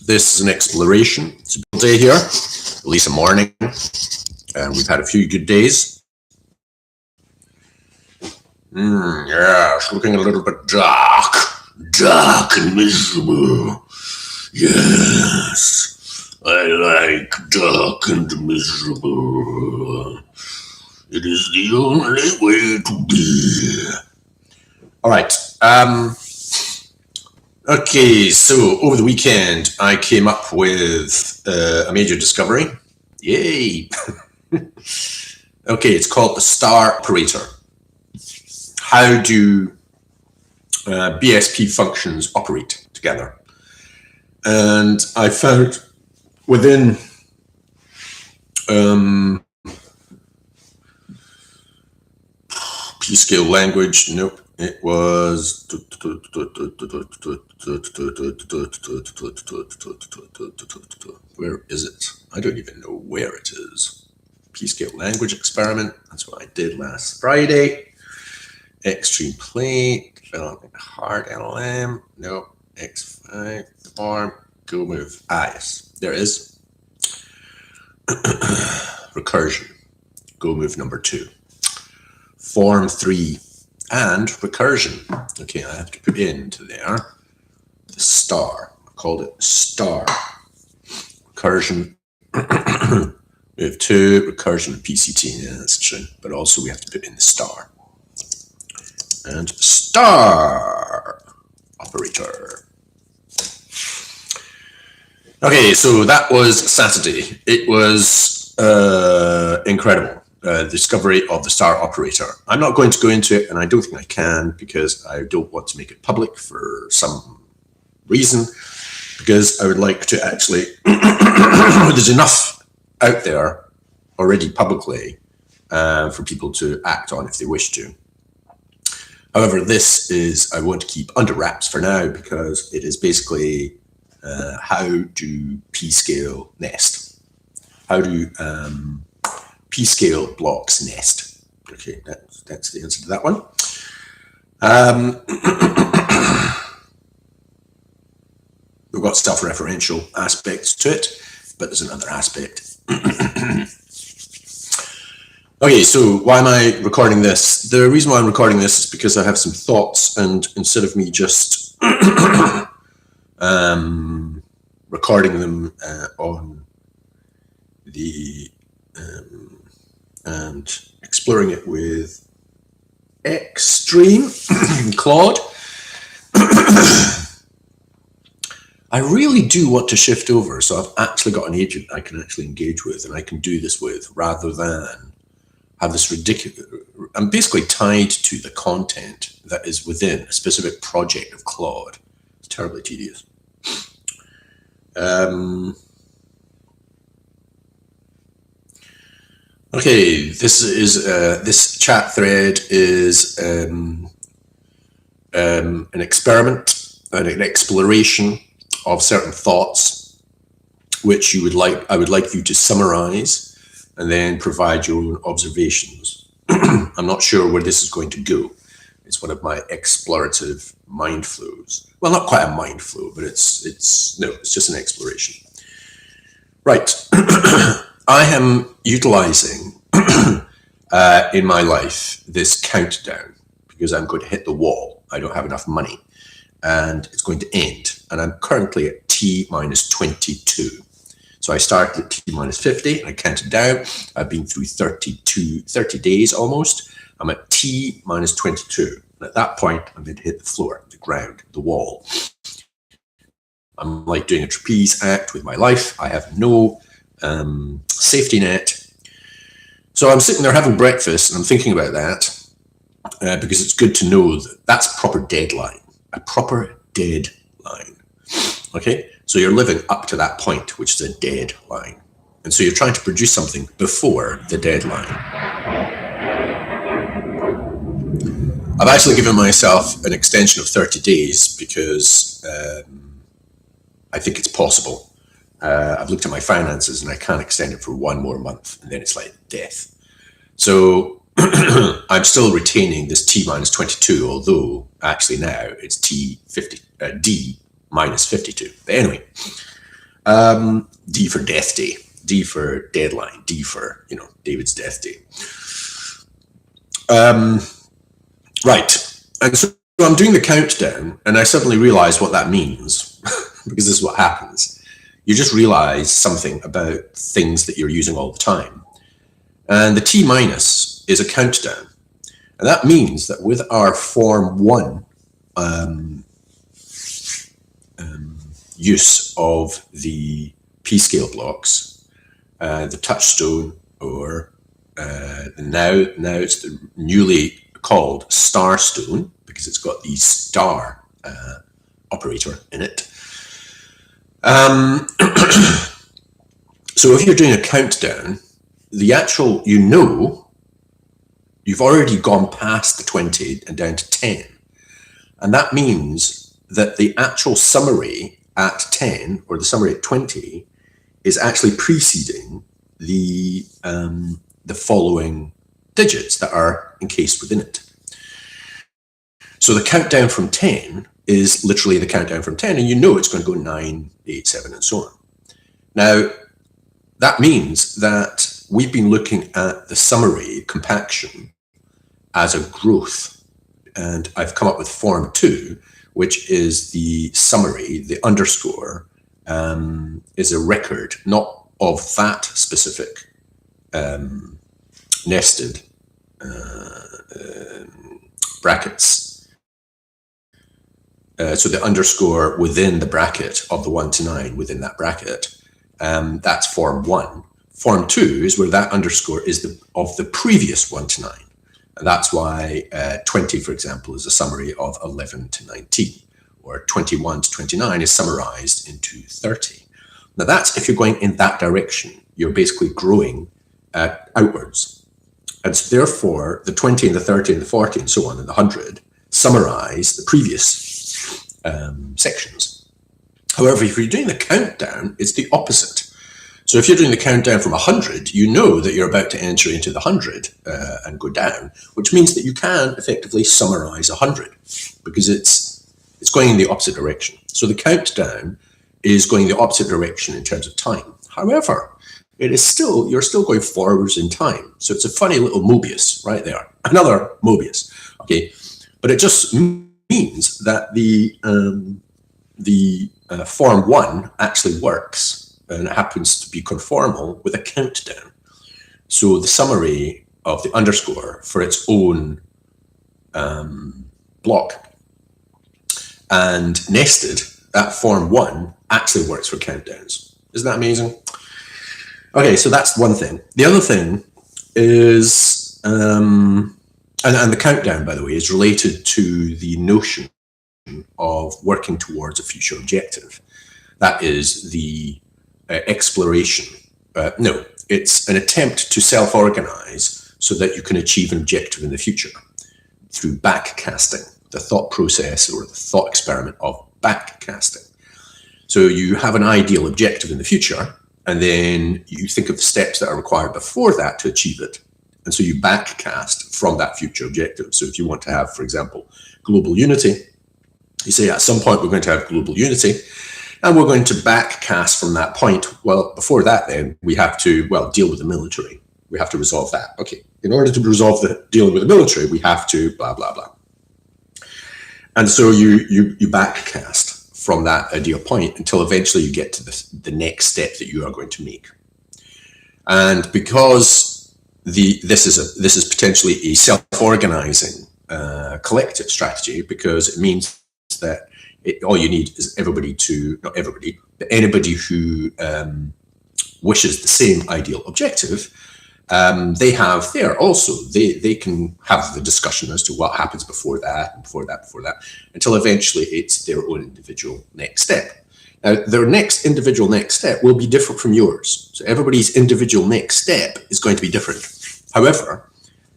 This is an exploration. It's a beautiful day here, at least a morning, and we've had a few good days. Yeah, it's looking a little bit dark and miserable. Yes, I like dark and miserable. It is the only way to be. All right. Okay, so over the weekend, I came up with a major discovery. Yay! Okay, it's called the star operator. How do BSP functions operate together? And I found within P-scale language, nope, it was, where is it? I don't even know where it is. P-scale language experiment, that's what I did last Friday. Extreme plate, developing hard LLM, nope, X5, form, go move. Ah, yes, there it is. Recursion, go move number 2. Form 3 and recursion. Okay, I have to put into there the star. I called it star. Recursion. We have 2, recursion and PCT. Yeah, that's true. But also we have to put in the star. And star operator. Okay, so that was Saturday. It was incredible. Discovery of the star operator. I'm not going to go into it, and I don't think I can because I don't want to make it public for some reason, because I would like to actually, there's enough out there already publicly for people to act on if they wish to. However, this is, I want to keep under wraps for now because it is basically how do P-scale nest? How do P-scale blocks nest? Okay, that's the answer to that one. We've got self-referential aspects to it, but there's another aspect. Okay, so why am I recording this? The reason why I'm recording this is because I have some thoughts, and instead of me just recording them on the and exploring it with Extreme Claude, I really do want to shift over. So I've actually got an agent I can actually engage with and I can do this with, rather than have this ridiculous, I'm basically tied to the content that is within a specific project of Claude. It's terribly tedious. Okay, this is this chat thread is an experiment and an exploration of certain thoughts, which I would like you to summarize and then provide your own observations. I'm not sure where this is going to go. It's one of my explorative mind flows. Well, not quite a mind flow, but it's just an exploration. Right. I am utilizing in my life this countdown because I'm going to hit the wall. I don't have enough money and it's going to end. And I'm currently at T minus 22. So I started at T minus 50. I counted down. I've been through 30 days almost. I'm at T minus 22. And at that point, I'm going to hit the floor, the ground, the wall. I'm like doing a trapeze act with my life. I have no safety net. So I'm sitting there having breakfast and I'm thinking about that because it's good to know that that's a proper deadline, Okay, so you're living up to that point, which is a deadline. And so you're trying to produce something before the deadline. I've actually given myself an extension of 30 days because I think it's possible. I've looked at my finances and I can't extend it for one more month and then it's like death. So I'm still retaining this T minus 22, although actually now it's T50, D minus 52. But anyway, D for death day, D for deadline, D for, David's death day. Right. And so I'm doing the countdown, and I suddenly realize what that means, because this is what happens. You just realize something about things that you're using all the time. And the T minus is a countdown. And that means that with our Form 1 use of the P-scale blocks, the touchstone, or now it's the newly called Starstone, because it's got the star operator in it. So if you're doing a countdown, the actual, you've already gone past the 20 and down to 10. And that means that the actual summary at 10 or the summary at 20 is actually preceding the following digits that are encased within it. So the countdown from 10 is literally the countdown from 10, and it's going to go 9, 8, 7, and so on. Now, that means that we've been looking at the summary compaction as a growth, and I've come up with Form 2, which is the summary. The underscore is a record, not of that specific nested brackets. So the underscore within the bracket of the 1 to 9 within that bracket, that's Form 1. Form 2 is where that underscore is of the previous 1 to 9. And that's why 20, for example, is a summary of 11 to 19, or 21 to 29 is summarized into 30. Now that's if you're going in that direction, you're basically growing outwards. And so therefore, the 20 and the 30 and the 40 and so on, and the 100 summarize the previous sections. However, if you're doing the countdown, it's the opposite. So if you're doing the countdown from 100, you know that you're about to enter into the 100 and go down, which means that you can effectively summarize 100 because it's going in the opposite direction. So the countdown is going the opposite direction in terms of time. However, you're still going forwards in time. So it's a funny little Mobius right there, another Mobius. Okay, but it just means that the Form 1 actually works, and it happens to be conformal with a countdown. So the summary of the underscore for its own block and nested, that Form 1 actually works for countdowns. Isn't that amazing? Okay, so that's one thing. The other thing is, and the countdown, by the way, is related to the notion of working towards a future objective. That is the exploration. No, it's an attempt to self-organize so that you can achieve an objective in the future through backcasting, the thought process or the thought experiment of backcasting. So you have an ideal objective in the future, and then you think of the steps that are required before that to achieve it. And so you backcast from that future objective. So if you want to have, for example, global unity, you say at some point we're going to have global unity, and we're going to backcast from that point. Well, before that, then we have to, deal with the military. We have to resolve that. Okay, in order to resolve the dealing with the military, we have to blah, blah, blah. And so you backcast from that ideal point until eventually you get to the next step that you are going to make. And because this is potentially a self-organizing collective strategy, because it means that all you need is not everybody, but anybody who wishes the same ideal objective, they can have the discussion as to what happens before that, until eventually it's their own individual next step. Now, their next individual next step will be different from yours. So everybody's individual next step is going to be different. However,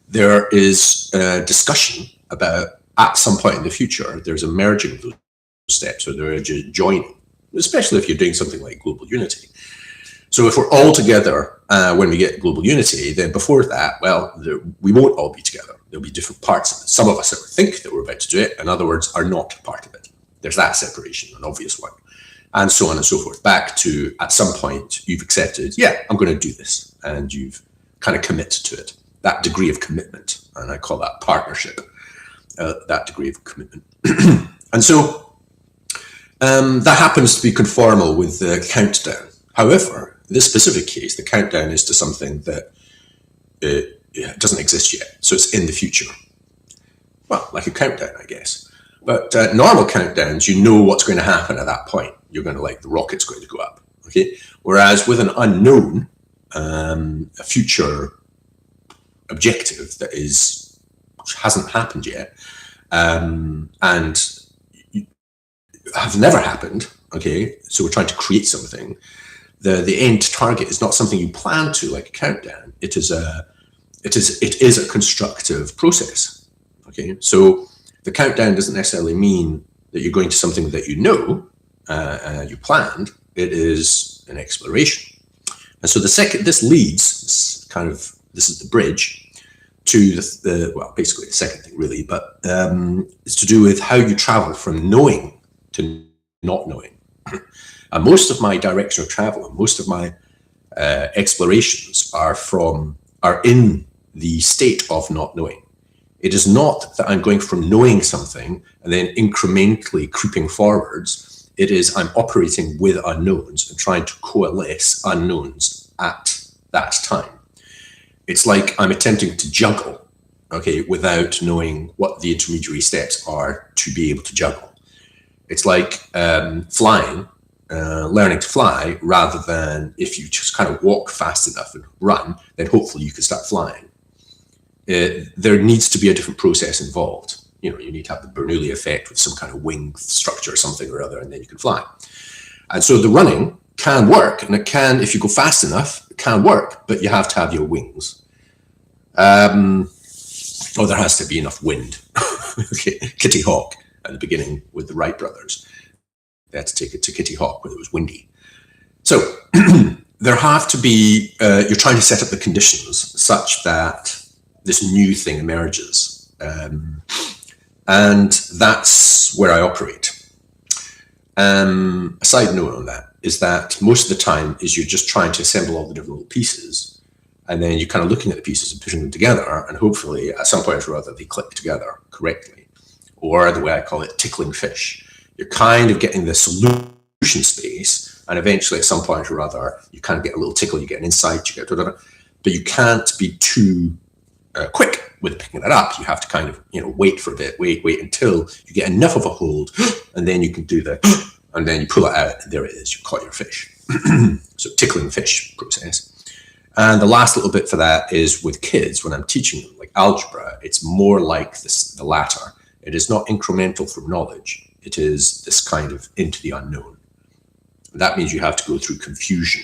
there is a discussion about at some point in the future, there's a merging of those steps, or they're joining, especially if you're doing something like global unity. So if we're all together when we get global unity, then before that, we won't all be together. There'll be different parts of it. Some of us think that we're about to do it, and other words are not part of it. There's that separation, an obvious one. And so on and so forth. Back to, at some point, you've accepted, yeah, I'm going to do this. And you've kind of committed to it. That degree of commitment. And I call that partnership, that degree of commitment. And so that happens to be conformal with the countdown. However, in this specific case, the countdown is to something that doesn't exist yet. So it's in the future. Well, like a countdown, I guess. But normal countdowns, you know what's going to happen at that point. You're going to, like, the rocket's going to go up. Okay. Whereas with an unknown, a future objective that hasn't happened yet, and have never happened. Okay. So we're trying to create something. The end target is not something you plan to, like a countdown. It is a constructive process. Okay. So the countdown doesn't necessarily mean that you're going to something that you know, you planned. It is an exploration. And so this is the bridge to well, basically the second thing really, but it's to do with how you travel from knowing to not knowing. And most of my direction of travel, and most of my explorations are in the state of not knowing. It is not that I'm going from knowing something and then incrementally creeping forwards. It is I'm operating with unknowns and trying to coalesce unknowns at that time. It's like I'm attempting to juggle, okay, without knowing what the intermediary steps are to be able to juggle. It's like flying, learning to fly, rather than if you just kind of walk fast enough and run, then hopefully you can start flying. There needs to be a different process involved. You know, you need to have the Bernoulli effect with some kind of wing structure or something or other, and then you can fly. And so the running can work, and it can, if you go fast enough, it can work, but you have to have your wings. There has to be enough wind. Okay. Kitty Hawk at the beginning with the Wright brothers. They had to take it to Kitty Hawk when it was windy. So there have to be, you're trying to set up the conditions such that this new thing emerges. And that's where I operate. A side note on that is that most of the time is you're just trying to assemble all the different little pieces, and then you're kind of looking at the pieces and putting them together, and hopefully at some point or other they click together correctly. Or the way I call it, tickling fish. You're kind of getting the solution space, and eventually at some point or other you kind of get a little tickle, you get an insight, you get but you can't be too quick with picking it up. You have to kind of, wait for a bit, wait until you get enough of a hold, and then you can do and then you pull it out, and there it is, you've caught your fish. So tickling fish process. And the last little bit for that is with kids, when I'm teaching them, like algebra, it's more like the latter. It is not incremental from knowledge. It is this kind of into the unknown. That means you have to go through confusion.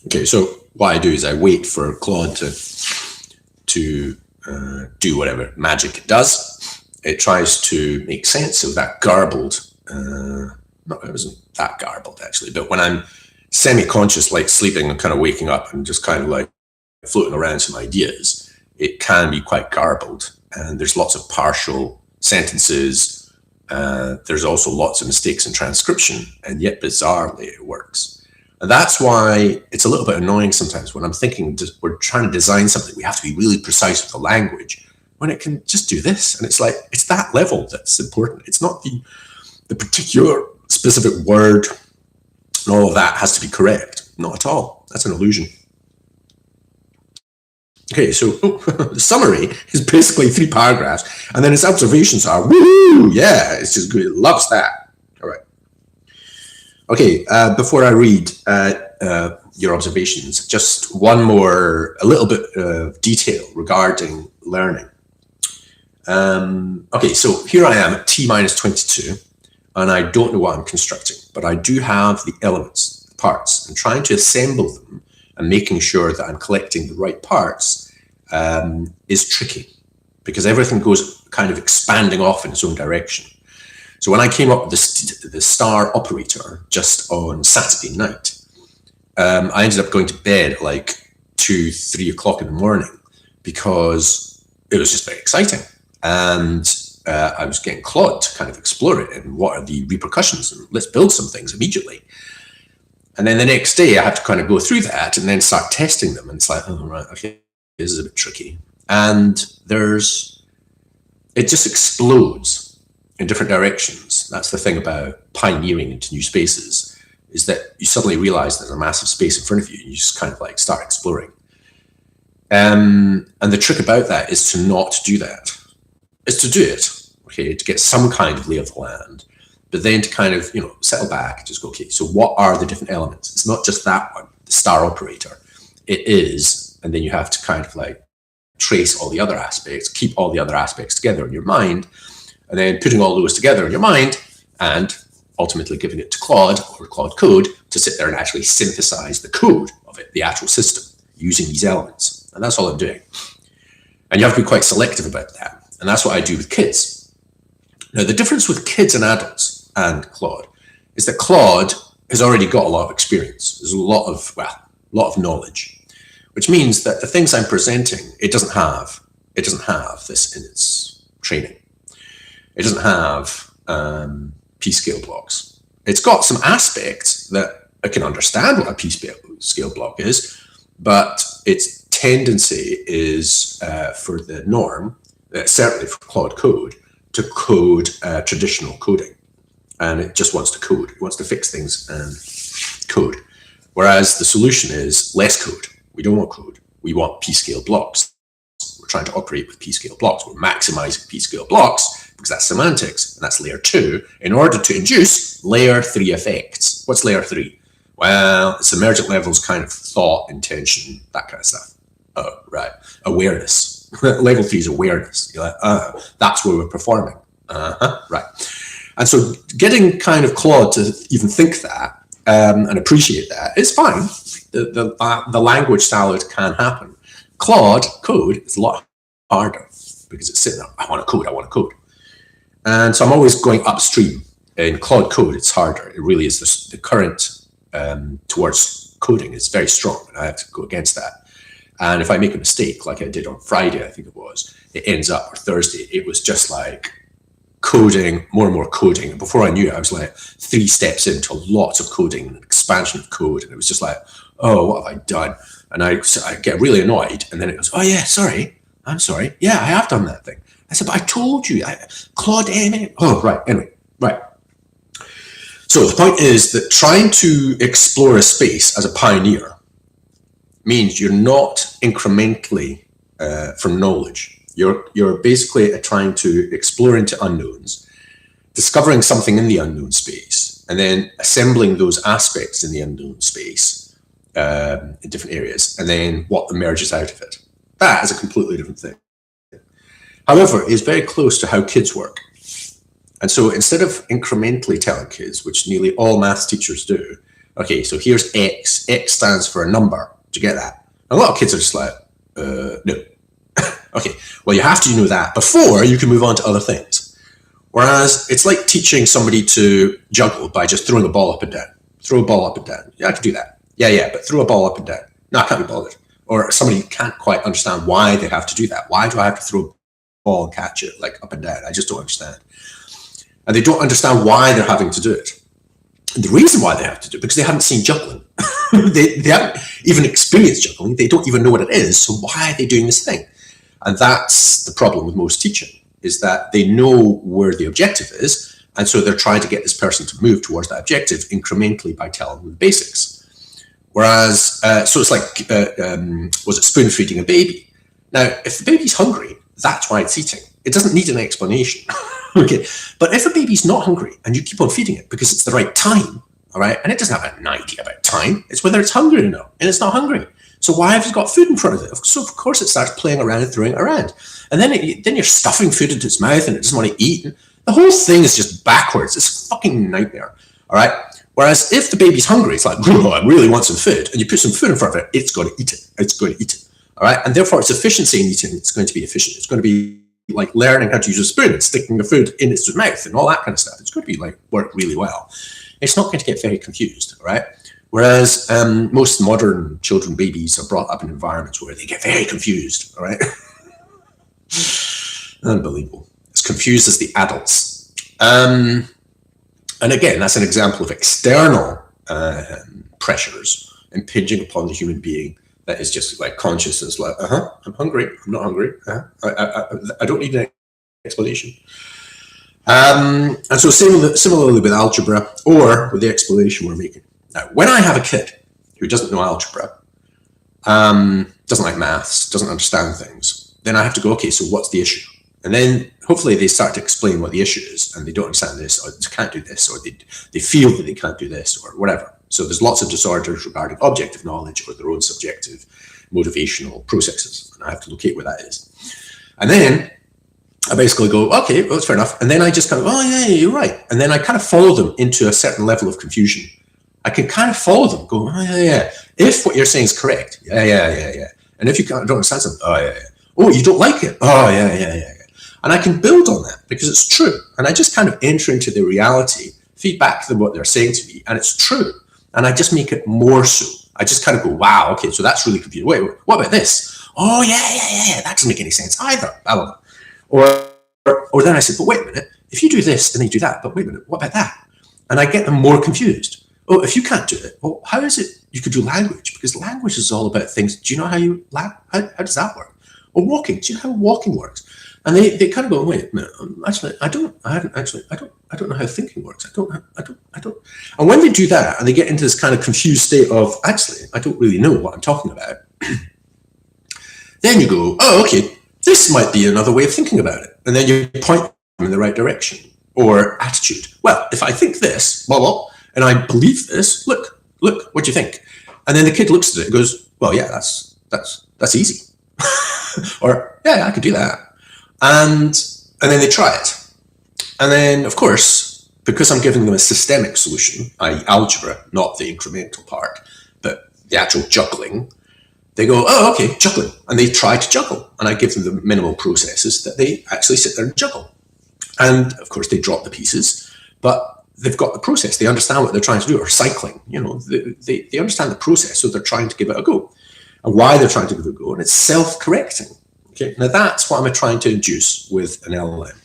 Okay, so what I do is I wait for Claude to do whatever magic it does. It tries to make sense of that garbled, no, it wasn't that garbled actually, but when I'm semi-conscious, like sleeping and kind of waking up and just kind of like floating around some ideas, it can be quite garbled. And there's lots of partial sentences. There's also lots of mistakes in transcription, and yet bizarrely it works. And that's why it's a little bit annoying sometimes when I'm thinking we're trying to design something, we have to be really precise with the language, when it can just do this. And it's like, it's that level that's important. It's not the particular specific word and all of that has to be correct. Not at all. That's an illusion. Okay, so the summary is basically 3 paragraphs, and then its observations are, woo, yeah, it's just good. It loves that. All right. Okay, before I read your observations, just one more, a little bit of detail regarding learning. Okay, so here I am at T-22, and I don't know what I'm constructing, but I do have the elements, the parts, and trying to assemble them and making sure that I'm collecting the right parts is tricky, because everything goes kind of expanding off in its own direction. So when I came up with the star operator just on Saturday night, I ended up going to bed at like 2, 3 o'clock in the morning because it was just very exciting. And I was getting Claude to kind of explore it and what are the repercussions, and let's build some things immediately. And then the next day I had to kind of go through that and then start testing them. And it's like, oh, right, okay, this is a bit tricky. And it just explodes in different directions. That's the thing about pioneering into new spaces, is that you suddenly realize there's a massive space in front of you and you just kind of like start exploring. And the trick about that is to not do that. It's to do it, okay, to get some kind of lay of the land, but then to kind of, settle back and just go, okay, so what are the different elements? It's not just that one, the star operator. It is, and then you have to kind of like trace all the other aspects, keep all the other aspects together in your mind, and then putting all those together in your mind and ultimately giving it to Claude or Claude Code to sit there and actually synthesize the code of it, the actual system, using these elements. And that's all I'm doing. And you have to be quite selective about that. And that's what I do with kids. Now, the difference with kids and adults and Claude is that Claude has already got a lot of experience. There's a lot of knowledge, which means that the things I'm presenting, it doesn't have this in its training. It doesn't have P-scale blocks. It's got some aspects that I can understand what a P-scale block is, but its tendency is for the norm, certainly for Claude Code, to code traditional coding. And it just wants to code. It wants to fix things and code. Whereas the solution is less code. We don't want code. We want P-scale blocks. We're trying to operate with P-scale blocks. We're maximizing P-scale blocks because that's semantics, and that's layer 2, in order to induce layer 3 effects. What's layer 3? Well, it's emergent levels, kind of thought, intention, that kind of stuff. Oh, right. Awareness. Level 3 is awareness. You're like, that's where we're performing. Right. And so getting kind of Claude to even think that and appreciate that is fine. The language salad can happen. Claude Code is a lot harder because it's sitting there, I want to code. And so I'm always going upstream. In Claude Code, it's harder. It really is. The current towards coding is very strong, and I have to go against that. And if I make a mistake, like I did on Friday, I think it was, it ends up, or Thursday, it was just like coding, more and more coding. And before I knew it, I was like 3 steps into lots of coding and expansion of code. And it was just like, oh, what have I done? And I get really annoyed. And then it goes, oh yeah, I'm sorry. Yeah, I have done that thing. I said, but I told you, Claude, oh, right, anyway, right. So the point is that trying to explore a space as a pioneer means you're not incrementally from knowledge. You're basically trying to explore into unknowns, discovering something in the unknown space, and then assembling those aspects in the unknown space in different areas, and then what emerges out of it. That is a completely different thing. However, it's very close to how kids work. And so instead of incrementally telling kids, which nearly all maths teachers do, okay, so here's X. X stands for a number. Do you get that? And a lot of kids are just like, no. Okay, well, you have to know that before you can move on to other things. Whereas it's like teaching somebody to juggle by just throwing a ball up and down. Throw a ball up and down. Yeah, I can do that. Yeah, but throw a ball up and down. No, I can't be bothered. Or somebody can't quite understand why they have to do that. Why do I have to throw a ball and catch it like up and down? I just don't understand. And they don't understand why they're having to do it. And the reason why they have to do it, because they haven't seen juggling. they haven't even experienced juggling. They don't even know what it is. So why are they doing this thing? And that's the problem with most teaching, is that they know where the objective is. And so they're trying to get this person to move towards that objective incrementally by telling them the basics. Whereas, so it's like, was it spoon feeding a baby? Now, if the baby's hungry, that's why it's eating. It doesn't need an explanation. Okay, but if a baby's not hungry and you keep on feeding it because it's the right time, all right, and it doesn't have an idea about time, it's whether it's hungry or not, and it's not hungry. So why have you got food in front of it? So of course it starts playing around and throwing it around, and then you're stuffing food into its mouth and it doesn't want to eat. And the whole thing is just backwards. It's a fucking nightmare. All right. Whereas if the baby's hungry, it's like, oh, I really want some food, and you put some food in front of it, it's going to eat it. It's going to eat it. All right, and therefore its efficiency in eating, it's going to be efficient. It's going to be like learning how to use a spoon and sticking the food in its mouth and all that kind of stuff. It's going to be like work really well. It's not going to get very confused, all right? Whereas most modern children, babies, are brought up in environments where they get very confused, all right? Unbelievable. As confused as the adults. And again, that's an example of external pressures impinging upon the human being that is just like consciousness, like, I'm hungry, I'm not hungry, I don't need an explanation. And so similarly with algebra or with the explanation we're making. Now, when I have a kid who doesn't know algebra, doesn't like maths, doesn't understand things, then I have to go, okay, so what's the issue? And then hopefully they start to explain what the issue is, and they don't understand this, or they can't do this, or they feel that they can't do this, or whatever. So there's lots of disorders regarding objective knowledge or their own subjective motivational processes, and I have to locate where that is. And then I basically go, okay, well, that's fair enough. And then I just kind of, oh yeah, you're right. And then I kind of follow them into a certain level of confusion. I can kind of follow them, go, oh yeah. If what you're saying is correct, yeah. And if you don't understand something, oh yeah. Oh, you don't like it? Oh yeah. And I can build on that because it's true. And I just kind of enter into the reality, feed back to them what they're saying to me, and it's true. And I just make it more so. I just kind of go, wow, okay, so that's really confusing. Wait, what about this? Oh yeah. That doesn't make any sense either. Blah, blah, blah. Or then I said, but wait a minute, if you do this and then you do that, but wait a minute, what about that? And I get them more confused. Oh, if you can't do it, well, how is it you could do language? Because language is all about things. Do you know how does that work? Or walking, do you know how walking works? And they kind of go, wait a minute, actually, I don't know how thinking works. I don't. And when they do that and they get into this kind of confused state of, actually, I don't really know what I'm talking about, then you go, oh, okay, this might be another way of thinking about it. And then you point them in the right direction. Or attitude. Well, if I think this, blah, blah, and I believe this, look, what do you think? And then the kid looks at it and goes, well, yeah, that's easy. Or, yeah, I could do that. And then they try it. And then, of course, because I'm giving them a systemic solution, i.e. algebra, not the incremental part, but the actual juggling, they go, oh, okay, juggling. And they try to juggle. And I give them the minimal processes that they actually sit there and juggle. And, of course, they drop the pieces, but they've got the process. They understand what they're trying to do, or cycling. You know, they understand the process, so they're trying to give it a go. And why they're trying to give it a go, and it's self-correcting. Okay, now that's what I'm trying to induce with an LLM.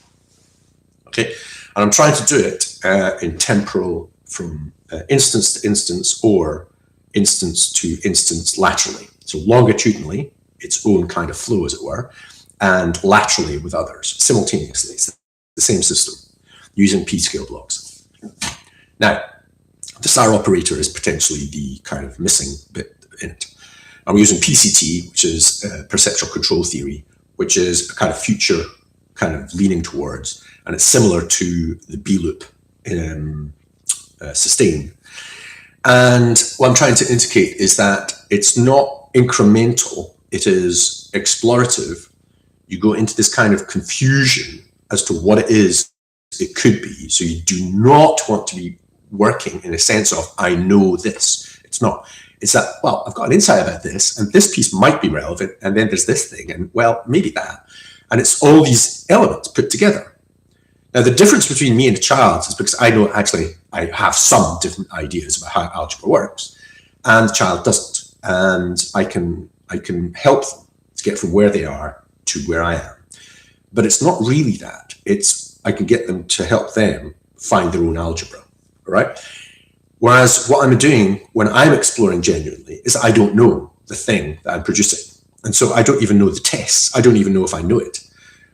Okay, and I'm trying to do it in temporal, from instance to instance, or instance to instance laterally. So longitudinally, its own kind of flow, as it were, and laterally with others, simultaneously. It's the same system, using p-scale blocks. Now, the SAR operator is potentially the kind of missing bit in it. I'm using PCT, which is perceptual control theory, which is a kind of future kind of leaning towards, and it's similar to the B-loop in sustain. And what I'm trying to indicate is that it's not incremental, it is explorative. You go into this kind of confusion as to what it is it could be. So you do not want to be working in a sense of, I know this. It's not. It's that, well, I've got an insight about this, and this piece might be relevant, and then there's this thing, and well, maybe that. And it's all these elements put together. Now, the difference between me and a child is because I know actually I have some different ideas about how algebra works, and the child doesn't. And I can help them to get from where they are to where I am. But it's not really that. It's I can get them to help them find their own algebra, all right? Whereas what I'm doing when I'm exploring genuinely is I don't know the thing that I'm producing. And so I don't even know the tests. I don't even know if I know it.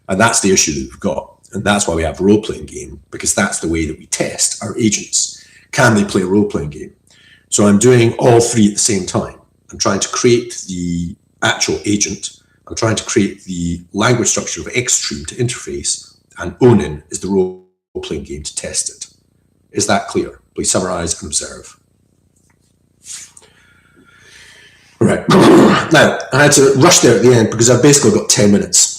And that's the issue that we've got. And that's why we have a role-playing game, because that's the way that we test our agents. Can they play a role-playing game? So I'm doing all three at the same time. I'm trying to create the actual agent. I'm trying to create the language structure of Xstream to interface, and ONIN is the role-playing game to test it. Is that clear? Please summarize and observe. All right. Now, I had to rush there at the end because I've basically got 10 minutes.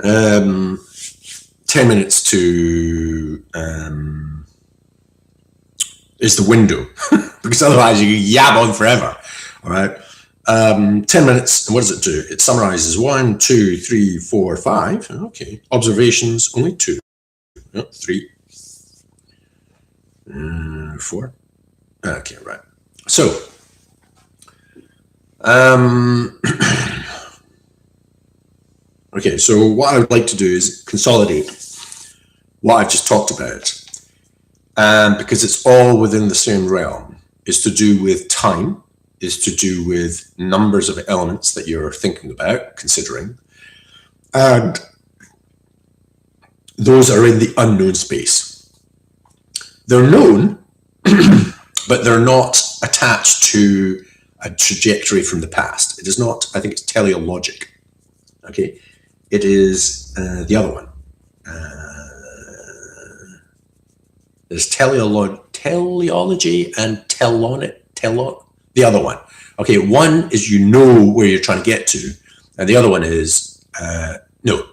10 minutes to is the window because otherwise you yab on forever. All right. 10 minutes, and what does it do? It summarizes 1, 2, 3, 4, 5. Okay. Observations, only 2. 3. 4. Okay, right. So, okay, so what I would like to do is consolidate what I've just talked about, because it's all within the same realm. Is to do with time, is to do with numbers of elements that you're thinking about, considering, and those are in the unknown space. They're known, but they're not attached to a trajectory from the past. It is not, I think it's teleologic. Okay, it is the other one. There's teleology and the other one. Okay, one is you know where you're trying to get to, and the other one is no.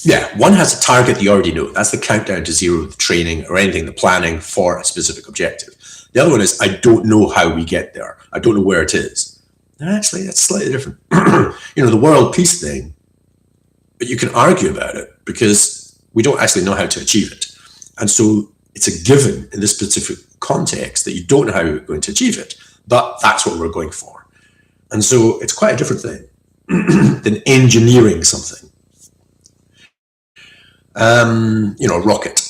Yeah, one has a target you already know. That's the countdown to zero, the training or anything, the planning for a specific objective. The other one is I don't know how we get there. I don't know where it is. And actually, that's slightly different. The world peace thing, but you can argue about it because we don't actually know how to achieve it. And so it's a given in this specific context that you don't know how you're going to achieve it, but that's what we're going for. And so it's quite a different thing than engineering something. A rocket.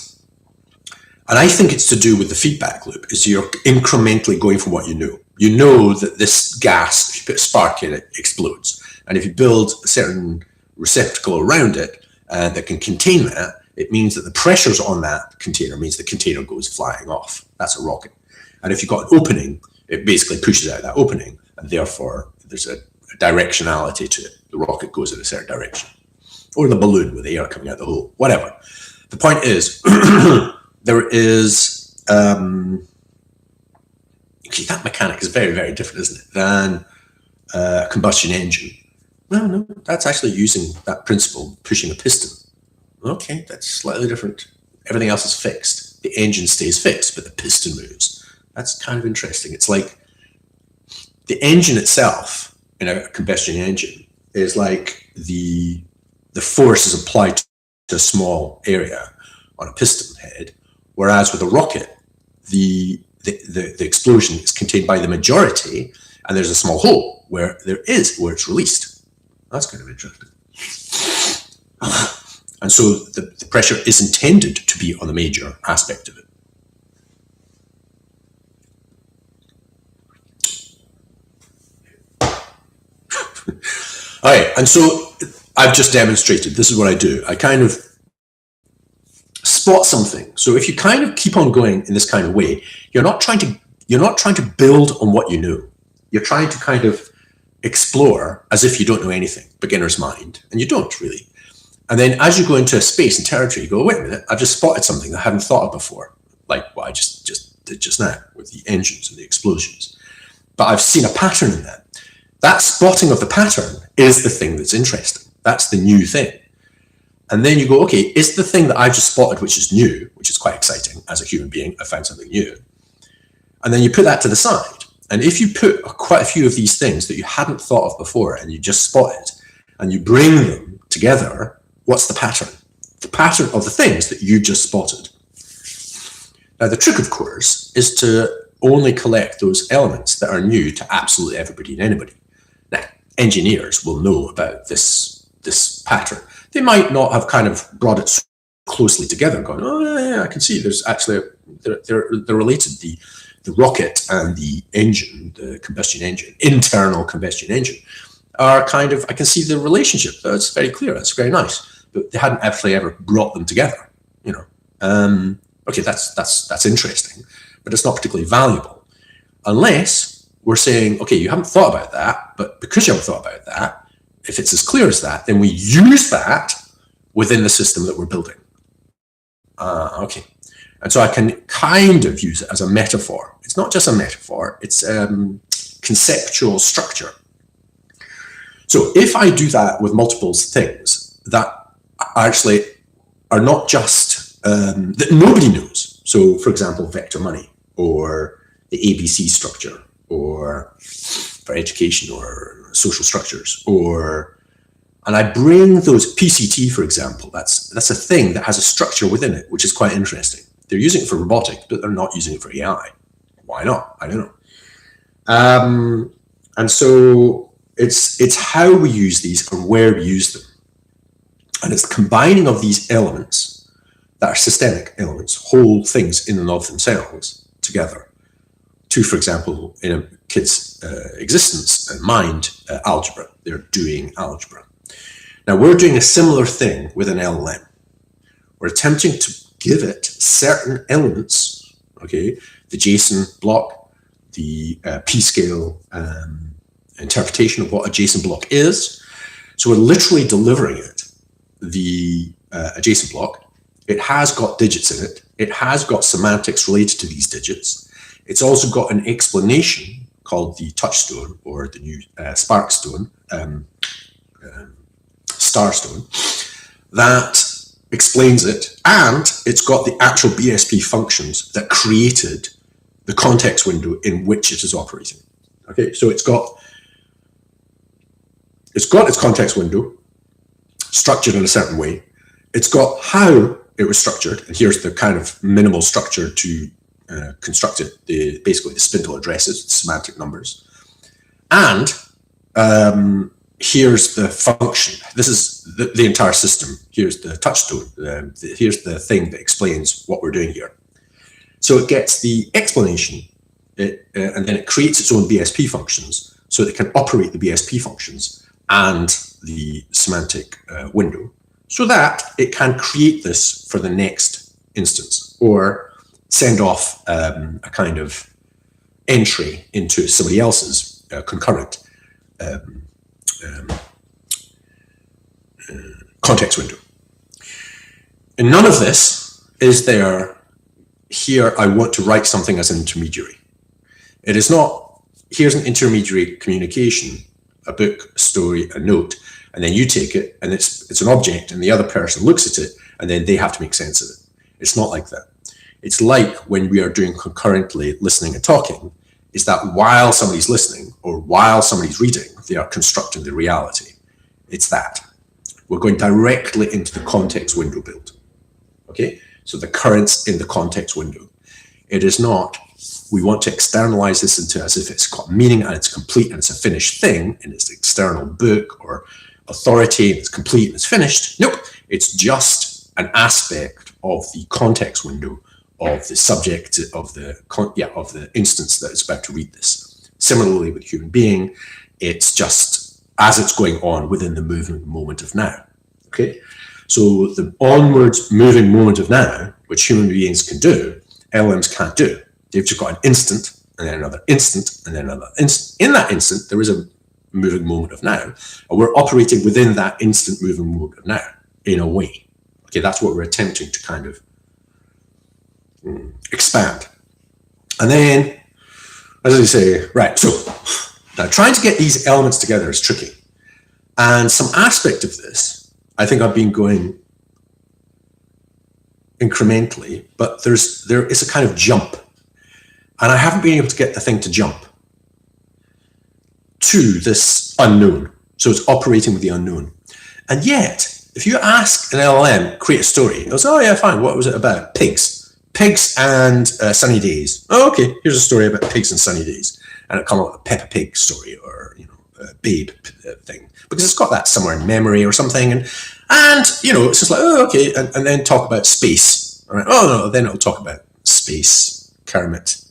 And I think it's to do with the feedback loop, is you're incrementally going from what you know. You know that this gas, if you put a spark in it, explodes. And if you build a certain receptacle around it that can contain that, it means that the pressures on that container means the container goes flying off. That's a rocket. And if you've got an opening, it basically pushes out that opening, and therefore there's a directionality to it. The rocket goes in a certain direction. Or the balloon with the air coming out the hole, whatever. The point is, there is, that mechanic is very, very different, isn't it, than a combustion engine. No, that's actually using that principle, pushing a piston. Okay, that's slightly different. Everything else is fixed. The engine stays fixed, but the piston moves. That's kind of interesting. It's like the engine itself in a combustion engine is like the force is applied to a small area on a piston head, whereas with a rocket, the explosion is contained by the majority, and there's a small hole where it's released. That's kind of interesting. And so the pressure is intended to be on the major aspect of it. All right, and so I've just demonstrated, this is what I do. I kind of spot something. So if you kind of keep on going in this kind of way, you're not trying to build on what you know. You're trying to kind of explore as if you don't know anything, beginner's mind, and you don't really. And then as you go into a space and territory, you go, wait a minute, I've just spotted something I hadn't thought of before, like what I just did just now with the engines and the explosions. But I've seen a pattern in that. That spotting of the pattern is the thing that's interesting. That's the new thing. And then you go, okay, is the thing that I've just spotted, which is new, which is quite exciting as a human being, I found something new. And then you put that to the side. And if you put quite a few of these things that you hadn't thought of before and you just spotted, and you bring them together, what's the pattern? The pattern of the things that you just spotted. Now, the trick, of course, is to only collect those elements that are new to absolutely everybody and anybody. Now, engineers will know about this pattern. They might not have kind of brought it so closely together and gone, oh, yeah, I can see there's actually, they're related. The rocket and the engine, the combustion engine, internal combustion engine, are kind of, I can see the relationship. That's very clear. That's very nice. But they hadn't actually ever brought them together, Okay, that's interesting, but it's not particularly valuable. Unless we're saying, okay, you haven't thought about that, but because you haven't thought about that, if it's as clear as that, then we use that within the system that we're building. Okay. And so I can kind of use it as a metaphor. It's not just a metaphor, it's conceptual structure. So if I do that with multiple things that actually are not just, that nobody knows. So for example, vector money or the ABC structure, or for education or social structures, and I bring those PCT, for example, that's a thing that has a structure within it, which is quite interesting. They're using it for robotics, but they're not using it for AI. Why not? I don't know. And so it's how we use these and where we use them. And it's the combining of these elements that are systemic elements, whole things in and of themselves together to, for example, in a kid's existence and mind, algebra. They're doing algebra. Now we're doing a similar thing with an LLM. We're attempting to give it certain elements, okay, the JSON block, the P-scale interpretation of what a JSON block is. So we're literally delivering it, a JSON block. It has got digits in it. It has got semantics related to these digits. It's also got an explanation called the touchstone, or the new Sparkstone, Starstone, that explains it, and it's got the actual BSP functions that created the context window in which it is operating. Okay, so it's got its context window structured in a certain way. It's got how it was structured, and here's the kind of minimal structure to construct it, basically the spindle addresses, the semantic numbers. And here's the function. This is the entire system. Here's the touchstone. Here's the thing that explains what we're doing here. So it gets the explanation, and then it creates its own BSP functions so that it can operate the BSP functions and the semantic window, so that it can create this for the next instance, or send off a kind of entry into somebody else's concurrent context window. And none of this is there. Here, I want to write something as an intermediary. It is not, here's an intermediary communication, a book, a story, a note, and then you take it, and it's an object, and the other person looks at it, and then they have to make sense of it. It's not like that. It's like when we are doing concurrently listening and talking, is that while somebody's listening or while somebody's reading, they are constructing the reality. It's that. We're going directly into the context window build. Okay? So the currents in the context window. It is not, we want to externalize this into as if it's got meaning and it's complete and it's a finished thing and it's an external book or authority and it's complete and it's finished. Nope. It's just an aspect of the context window of the subject of the instance that is about to read this. Similarly with human being, it's just as it's going on within the moving moment of now. Okay, so the onwards moving moment of now, which human beings can do, LLMs can't do. They've just got an instant, and then another instant, and then another instant. In that instant, there is a moving moment of now, and we're operating within that instant moving moment of now in a way. Okay, that's what we're attempting to kind of expand. And then, as I say, right, so now trying to get these elements together is tricky. And some aspect of this, I think I've been going incrementally, but there is a kind of jump. And I haven't been able to get the thing to jump to this unknown. So it's operating with the unknown. And yet, if you ask an LLM, create a story, it goes, oh yeah, fine, what was it about? Pigs and sunny days. Oh, okay, here's a story about pigs and sunny days. And it'll come up with a Peppa Pig story, or, a Babe thing, because it's got that somewhere in memory or something. And it's just like, oh, okay. And then talk about space. All right. Oh, no, then it'll talk about space, Kermit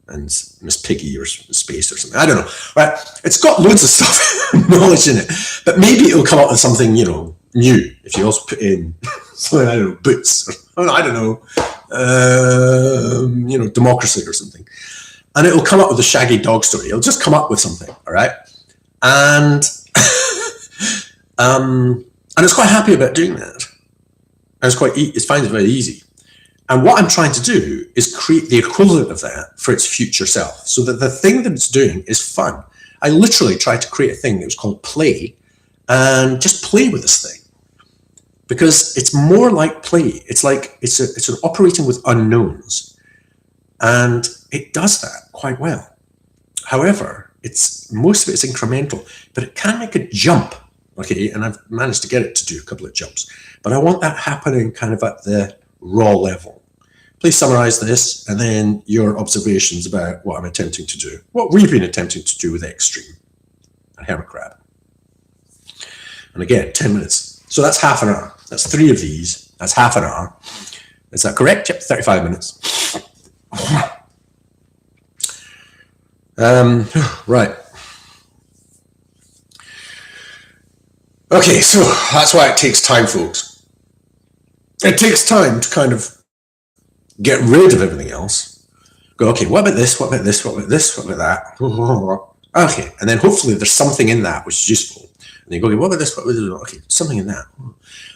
and Miss Piggy or space or something. I don't know. Right. It's got loads of stuff, knowledge in it, but maybe it'll come up with something, new. If you also put in something, I don't know, boots, or, I don't know, democracy or something. And it'll come up with a Shaggy Dog story. It'll just come up with something. All right. And and it's quite happy about doing that. And it finds it very easy. And what I'm trying to do is create the equivalent of that for its future self, so that the thing that it's doing is fun. I literally tried to create a thing that was called play, and just play with this thing, because it's more like play. It's like it's an operating with unknowns, and it does that quite well. However, most of it is incremental, but it can make a jump. Okay, and I've managed to get it to do a couple of jumps, but I want that happening kind of at the raw level, please summarize this and then your observations about what I'm attempting to do, what we've been attempting to do with Xtreme and Hermit Crab. And again, 10 minutes. So that's half an hour. That's 3 of these. That's half an hour. Is that correct? Yep, 35 minutes. Right. Okay, so that's why it takes time, folks. It takes time to kind of get rid of everything else. Go, okay, what about this? What about this? What about this? What about that? Okay, and then hopefully there's something in that which is useful. And you go, okay, what about this? What about this? Okay, something in that.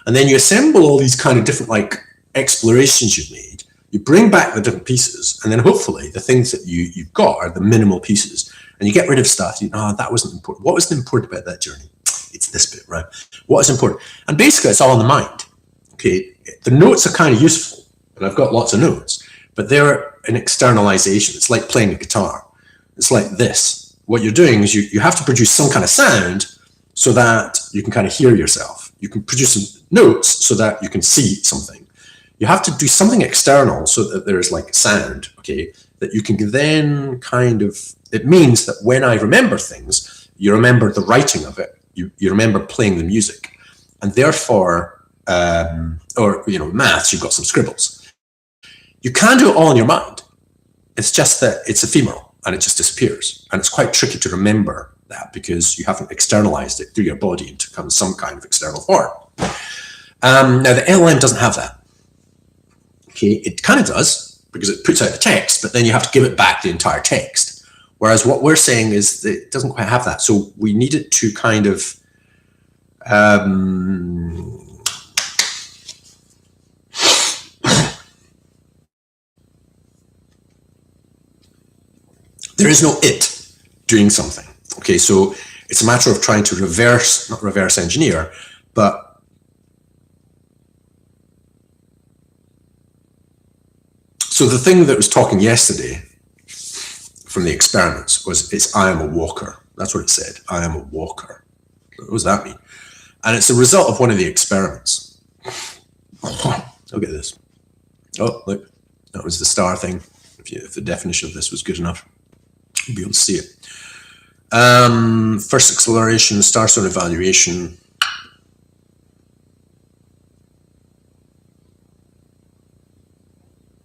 And then you assemble all these kind of different like explorations you've made. You bring back the different pieces, and then hopefully the things that you've got are the minimal pieces. And you get rid of stuff. That wasn't important. What was important about that journey? It's this bit, right? What is important? And basically it's all in the mind. Okay, the notes are kind of useful, and I've got lots of notes, but they're an externalization. It's like playing a guitar. It's like this. What you're doing is you have to produce some kind of sound so that you can kind of hear yourself. You can produce some notes so that you can see something. You have to do something external so that there's like sound, okay, that you can then kind of, it means that when I remember things, you remember the writing of it. You remember playing the music, and therefore, maths, you've got some scribbles. You can do it all in your mind. It's just that it's ephemeral and it just disappears. And it's quite tricky to remember that because you haven't externalized it through your body into some kind of external form. Now, the LLM doesn't have that. Okay, it kind of does because it puts out the text, but then you have to give it back the entire text. Whereas what we're saying is that it doesn't quite have that. So we need it to kind of there is no it doing something. Okay, so it's a matter of trying to not reverse engineer, but so the thing that was talking yesterday from the experiments was I am a walker. That's what it said. I am a walker. What does that mean? And it's a result of one of the experiments. Look at this. Oh, look. That was the star thing. If the definition of this was good enough, you'll be able to see it. First acceleration, Starstone evaluation.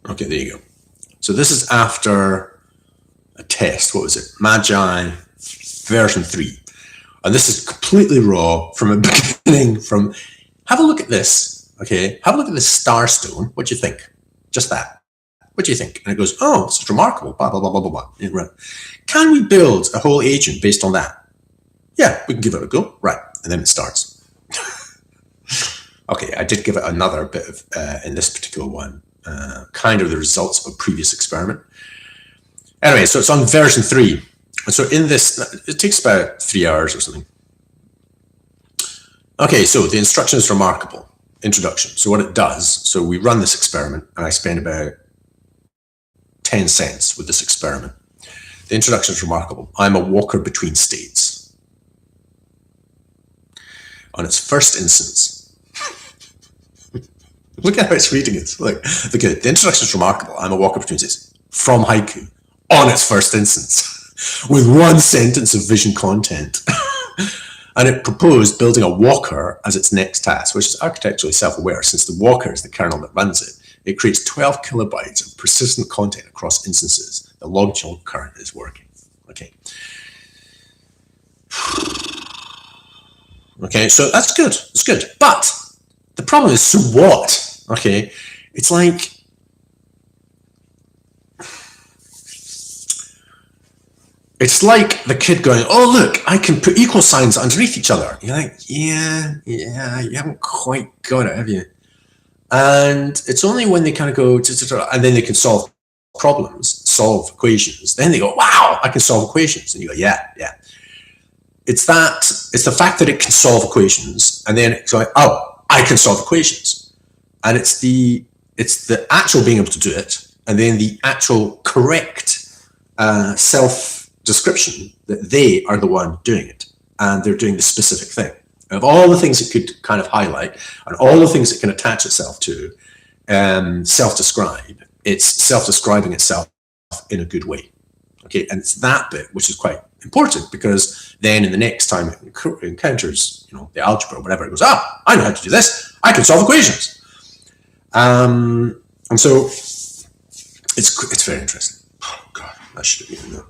Okay, there you go. So this is after a test. What was it? Magi version 3. And this is completely raw from a beginning. Have a look at this. Okay, have a look at this Starstone. What do you think? Just that. What do you think? And it goes, oh, this is remarkable. Blah blah blah blah blah blah. Yeah, right. Can we build a whole agent based on that? Yeah, we can give it a go. Right, and then it starts. Okay, I did give it another bit of in this particular one, kind of the results of a previous experiment. Anyway, so it's on version 3. And so in this, it takes about 3 hours or something. Okay, so the instruction is remarkable. Introduction. So what it does, so we run this experiment, and I spend about 10 cents with this experiment. The introduction is remarkable. I'm a walker between states. On its first instance, look at how it's reading it. Look at the introduction is remarkable. I'm a walker between states. From Haiku, on its first instance, with 1 sentence of vision content. And it proposed building a walker as its next task, which is architecturally self-aware. Since the walker is the kernel that runs it, it creates 12 kilobytes of persistent content across instances. The long chunk current is working. Okay. Okay, so that's good. It's good. But the problem is, so what? Okay, it's like, it's like the kid going, oh, look, I can put equal signs underneath each other. You're like, yeah, you haven't quite got it, have you? And it's only when they kind of go, and then they can solve problems, solve equations. Then they go, wow, I can solve equations. And you go, yeah. It's the fact that it can solve equations. And then it's like, oh, I can solve equations. And it's the actual being able to do it. And then the actual correct self-description that they are the one doing it. And they're doing the specific thing. Of all the things it could kind of highlight and all the things it can attach itself to, self-describe, it's self-describing itself in a good way. Okay, and it's that bit which is quite important, because then in the next time it encounters, the algebra or whatever, it goes, I know how to do this. I can solve equations. And so it's very interesting. Oh God, I should have been there.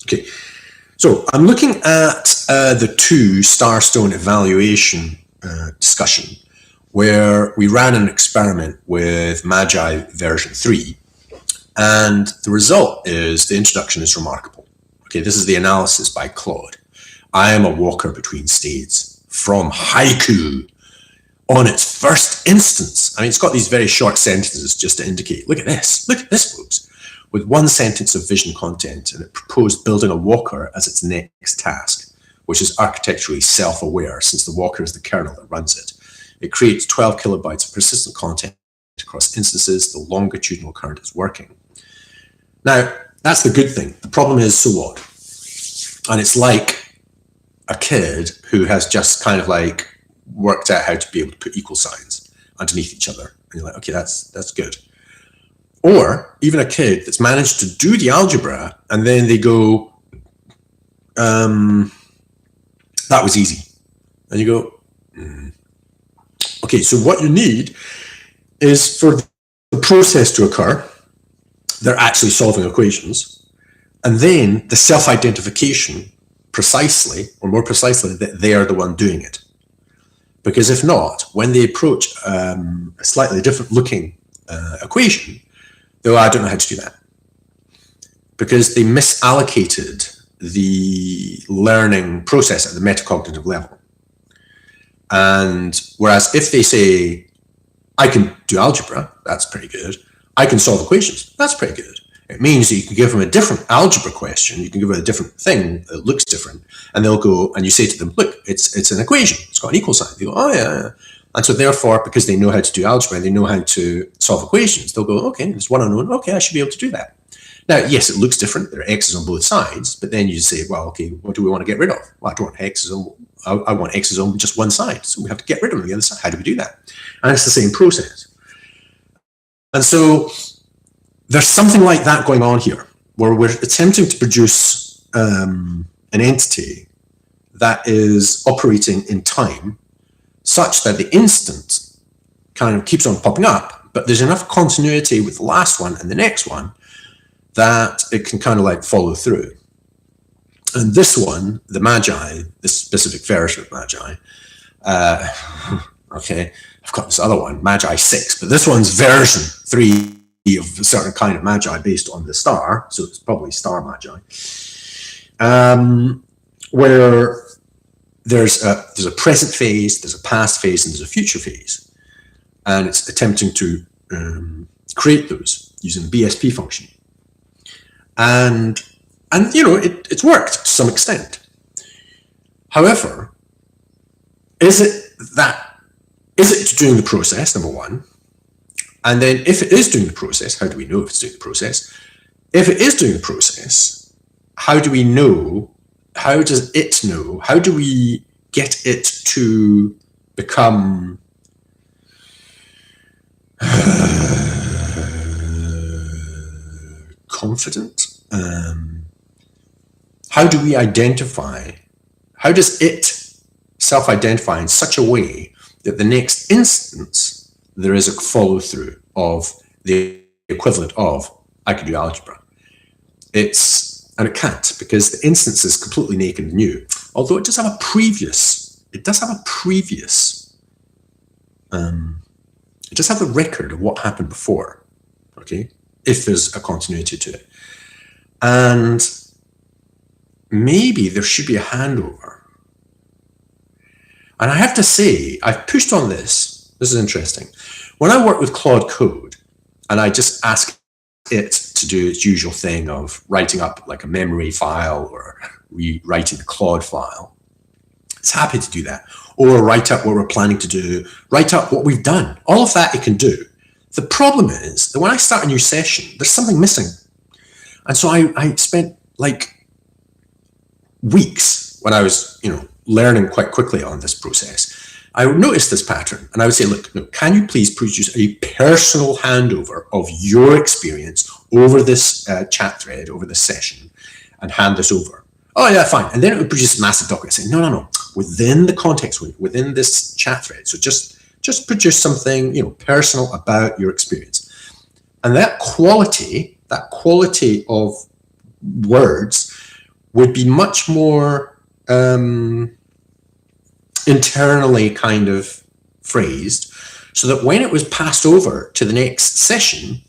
Okay, so I'm looking at the 2 Starstone evaluation discussion, where we ran an experiment with Magi version 3, and the result is the introduction is remarkable. Okay, this is the analysis by Claude. I am a walker between states from haiku on its first instance. I mean, it's got these very short sentences just to indicate, look at this, folks, with 1 sentence of vision content, and it proposed building a walker as its next task, which is architecturally self-aware, since the walker is the kernel that runs it. It creates 12 kilobytes of persistent content across instances. The longitudinal current is working. Now, that's the good thing. The problem is, so what? And it's like a kid who has just kind of like worked out how to be able to put equal signs underneath each other. And you're like, okay, that's good. Or even a kid that's managed to do the algebra and then they go, that was easy. And you go, Okay, so what you need is for the process to occur. They're actually solving equations. And then the self-identification precisely, or more precisely, that they are the one doing it. Because if not, when they approach a slightly different looking equation, though I don't know how to do that, because they misallocated the learning process at the metacognitive level. And whereas if they say, I can do algebra, that's pretty good. I can solve equations, that's pretty good. It means that you can give them a different algebra question, you can give them a different thing that looks different, and they'll go, and you say to them, look, it's an equation, it's got an equal sign. They go, oh yeah. And so therefore, because they know how to do algebra and they know how to solve equations, they'll go, okay, there's one unknown, okay, I should be able to do that. Now, yes, it looks different, there are x's on both sides, but then you say, well, okay, what do we want to get rid of? Well, I don't want x's on, I want x's on just one side, so we have to get rid of them on the other side. How do we do that? And it's the same process. And so there's something like that going on here, where we're attempting to produce an entity that is operating in time such that the instant kind of keeps on popping up, but there's enough continuity with the last one and the next one that it can kind of like follow through. And this one, the Magi, this specific version of Magi, okay, I've got this other one, Magi 6, but this one's version 3 of a certain kind of Magi based on the star, so it's probably star Magi, where there's a present phase, there's a past phase, and there's a future phase. And it's attempting to create those using the BSP function. And you know, it's worked to some extent. However, is it doing the process, number one? And then if it is doing the process, how do we know if it's doing the process? If it is doing the process, how do we know? How does it know? How do we get it to become confident? How do we identify? How does it self-identify in such a way that the next instance there is a follow-through of the equivalent of I can do algebra? And it can't, because the instance is completely naked and new. Although it does have a previous. It does have the record of what happened before. Okay, if there's a continuity to it, and maybe there should be a handover. And I have to say, I've pushed on this. This is interesting. When I work with Claude Code, and I just ask it to do its usual thing of writing up like a memory file or rewriting the Claude file, it's happy to do that. Or write up what we're planning to do, write up what we've done. All of that it can do. The problem is that when I start a new session, there's something missing. And so I spent like weeks when I was, learning quite quickly on this process. I noticed this pattern and I would say, look, can you please produce a personal handover of your experience over this chat thread, over this session, and hand this over? Oh yeah, fine. And then it would produce a massive document saying, no, within the context, within this chat thread. So just produce something, personal about your experience. And that quality of words would be much more internally kind of phrased, so that when it was passed over to the next session,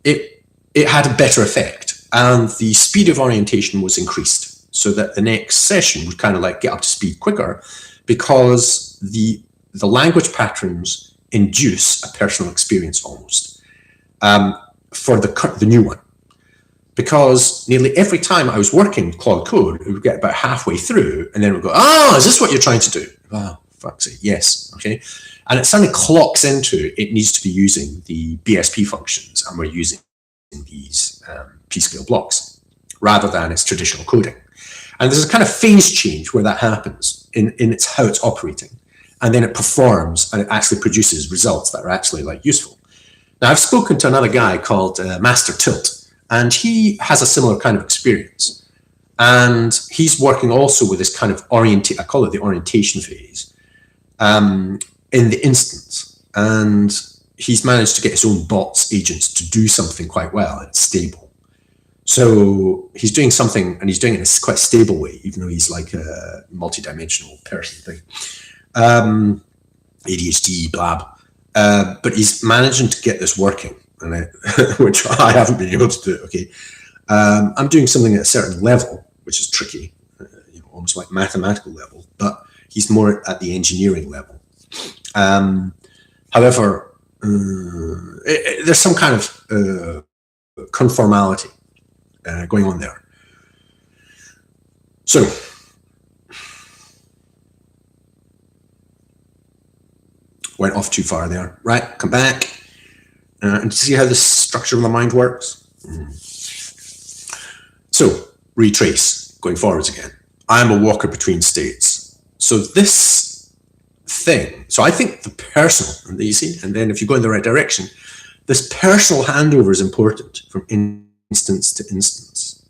it had a better effect, and the speed of orientation was increased, so that the next session would kind of like get up to speed quicker, because the language patterns induce a personal experience almost for the new one. Because nearly every time I was working Claude Code, it would get about halfway through, and then it would go, is this what you're trying to do? Oh, fuck's sake, yes, okay. And it suddenly clocks into it needs to be using the BSP functions, and we're using these p-scale blocks, rather than its traditional coding. And there's a kind of phase change where that happens in how it's operating. And then it performs, and it actually produces results that are actually like useful. Now, I've spoken to another guy called Master Tilt, and he has a similar kind of experience. And he's working also with this kind of I call it the orientation phase, in the instance. And he's managed to get his own bots, agents, to do something quite well. It's stable. So he's doing something, and he's doing it in a quite stable way, even though he's like a multi-dimensional person thing. ADHD, blab. But he's managing to get this working. And which I haven't been able to do. Okay, I'm doing something at a certain level, which is tricky, almost like mathematical level. But he's more at the engineering level. However, there's some kind of conformality going on there. So, went off too far there. Right, come back. And see how the structure of the mind works. So, retrace, going forwards again. I am a walker between states. So this thing, so I think the personal, and you see, and then if you go in the right direction, this personal handover is important from instance to instance.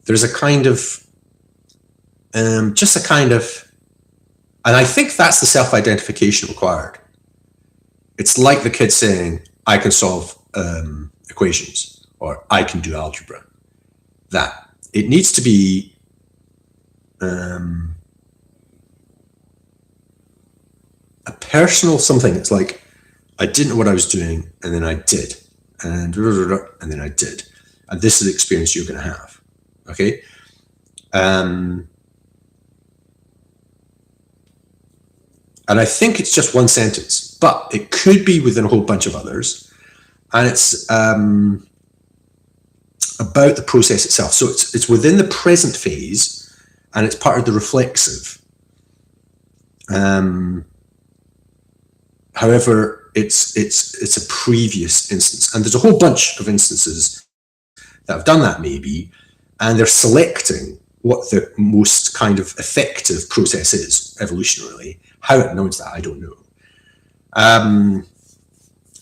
There's a kind of, just a kind of, and I think that's the self-identification required. It's like the kid saying, I can solve equations, or I can do algebra. That it needs to be a personal something. It's like, I didn't know what I was doing, and then I did, and then I did, and this is the experience you're going to have. Okay. And I think it's just one sentence, but it could be within a whole bunch of others. And it's about the process itself. So it's within the present phase, and it's part of the reflexive. However, it's a previous instance. And there's a whole bunch of instances that have done that maybe, and they're selecting what the most kind of effective process is evolutionarily. How it knows that, I don't know.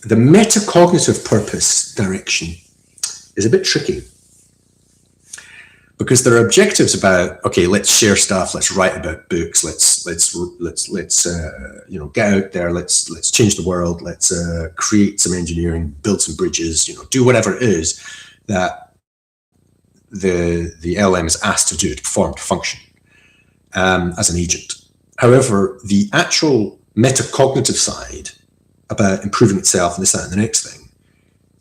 The metacognitive purpose direction is a bit tricky, because there are objectives about, okay, let's share stuff, let's write about books, let's get out there, let's change the world, let's create some engineering, build some bridges, do whatever it is that the LM is asked to do to perform, to function as an agent. However, the actual metacognitive side about improving itself and this, that, and the next thing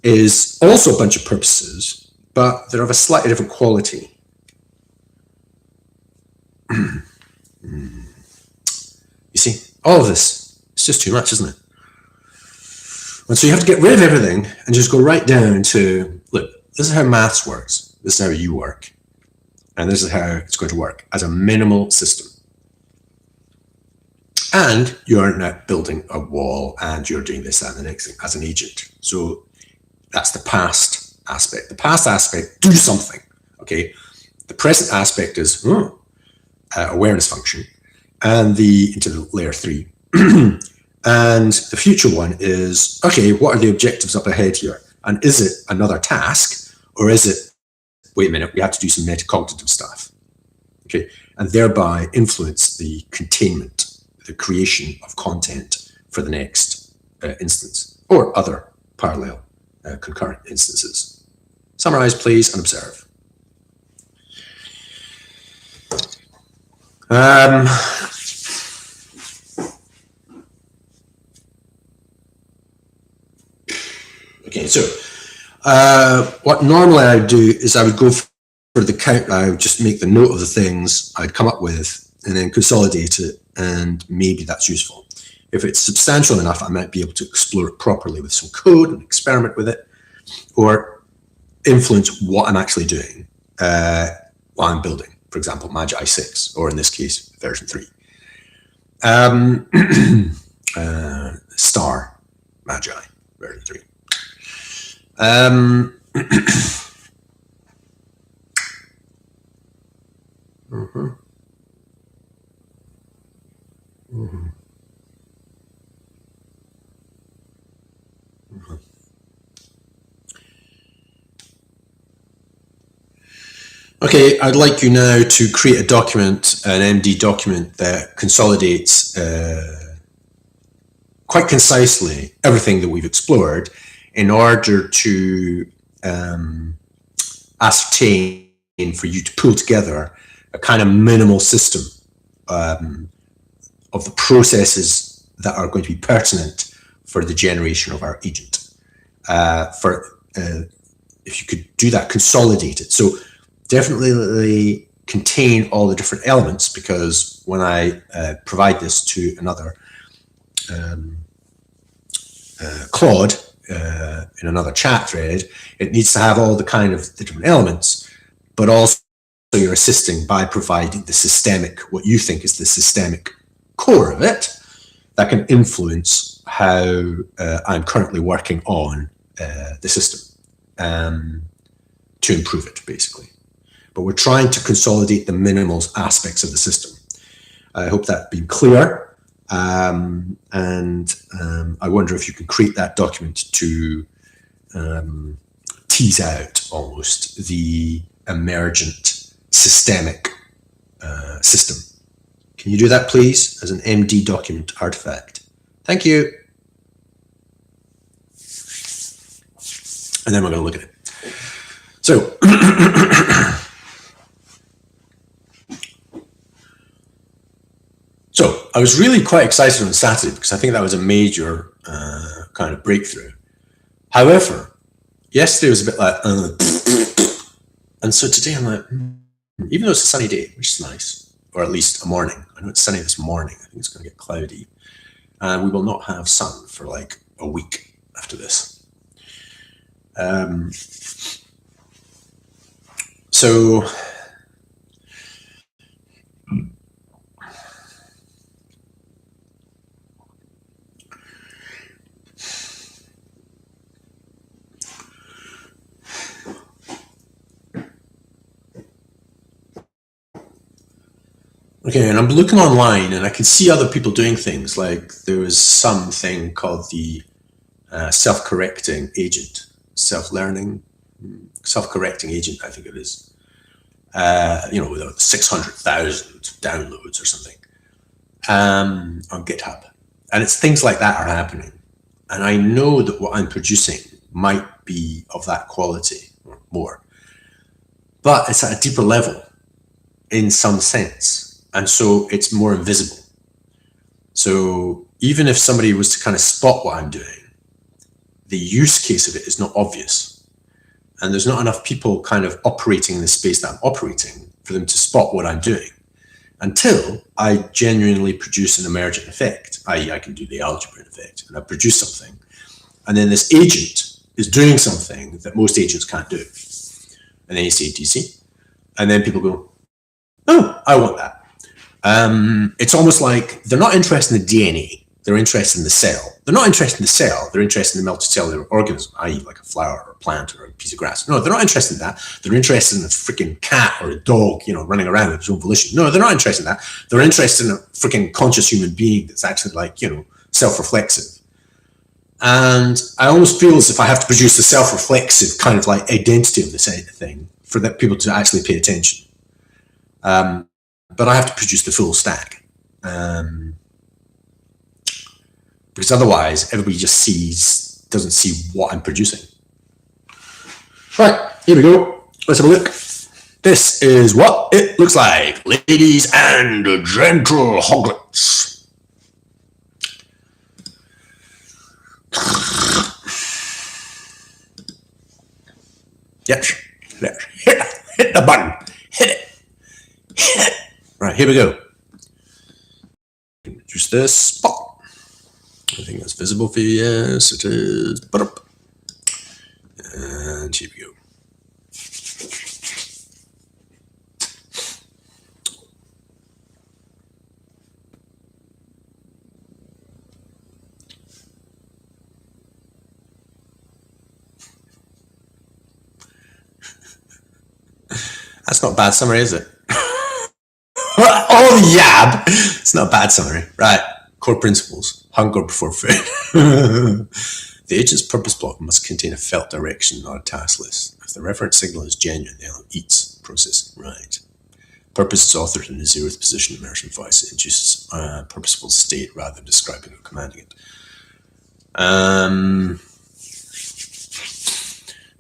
is also a bunch of purposes, but they're of a slightly different quality. You see, all of this, it's just too much, isn't it? And so you have to get rid of everything and just go right down to, look, this is how maths works. This is how you work. And this is how it's going to work as a minimal system. And you're not building a wall, and you're doing this, that, and the next thing as an agent. So that's the past aspect. The past aspect, do something, okay? The present aspect is awareness function. and into the layer 3. And the future one is, okay, what are the objectives up ahead here? And is it another task, or is it, wait a minute, we have to do some metacognitive stuff? Okay, and thereby influence the containment, the creation of content for the next instance, or other parallel concurrent instances. Summarize, please, and observe. Okay, so what normally I would do is I would go for the count. I would just make the note of the things I'd come up with and then consolidate it, and maybe that's useful. If it's substantial enough, I might be able to explore it properly with some code and experiment with it, or influence what I'm actually doing while I'm building, for example, Magi 6, or in this case, version 3. Star Magi, version 3. Okay, I'd like you now to create a document, an MD document that consolidates quite concisely everything that we've explored in order to ascertain for you to pull together a kind of minimal system of the processes that are going to be pertinent for the generation of our agent. If you could do that, consolidate it. So definitely contain all the different elements, because when I provide this to another Claude in another chat thread, it needs to have all the different elements, but also you're assisting by providing the systemic, what you think is the systemic core of it, that can influence how I'm currently working on the system to improve it, basically. But we're trying to consolidate the minimal aspects of the system. I hope that's been clear. I wonder if you can create that document to tease out almost the emergent systemic system. Can you do that, please, as an MD document artifact? Thank you. And then we're going to look at it. So, I was really quite excited on Saturday because I think that was a major kind of breakthrough. However, yesterday was a bit like, and so today I'm like, even though it's a sunny day, which is nice, or at least a morning. I know it's sunny this morning. I think it's going to get cloudy. And we will not have sun for like a week after this. So okay, and I'm looking online and I can see other people doing things. Like there was something called the self-correcting agent, self-learning, self-correcting agent, I think it is. With 600,000 downloads or something on GitHub. And it's things like that are happening. And I know that what I'm producing might be of that quality or more, but it's at a deeper level in some sense. And so it's more invisible. So even if somebody was to kind of spot what I'm doing, the use case of it is not obvious. And there's not enough people kind of operating in the space that I'm operating for them to spot what I'm doing until I genuinely produce an emergent effect, i.e. I can do the algebra effect and I produce something. And then this agent is doing something that most agents can't do. And then you say DC. And then people go, oh, I want that. It's almost like they're not interested in the DNA. They're interested in the cell. They're not interested in the cell. They're interested in the multicellular organism, i.e. like a flower or a plant or a piece of grass. No, they're not interested in that. They're interested in a freaking cat or a dog, running around of its own volition. No, they're not interested in that. They're interested in a freaking conscious human being that's actually like, self-reflexive. And I almost feel as if I have to produce a self-reflexive kind of like identity of this thing for that people to actually pay attention. But I have to produce the full stack. Because otherwise everybody just doesn't see what I'm producing. Right, here we go. Let's have a look. This is what it looks like, ladies and gentle hoglets. Yes, hit the button. Hit it. Right, here we go. Just this spot. I think that's visible for you. Yes, it is. And here we go. That's not a bad summary, is it? Oh, yeah. It's not a bad summary. Right. Core principles. Hunger before food. The agent's purpose block must contain a felt direction, not a task list. If the reference signal is genuine, they'll eats process. Right. Purpose is authored in the zeroth position immersion voice. It induces a purposeful state rather than describing or commanding it.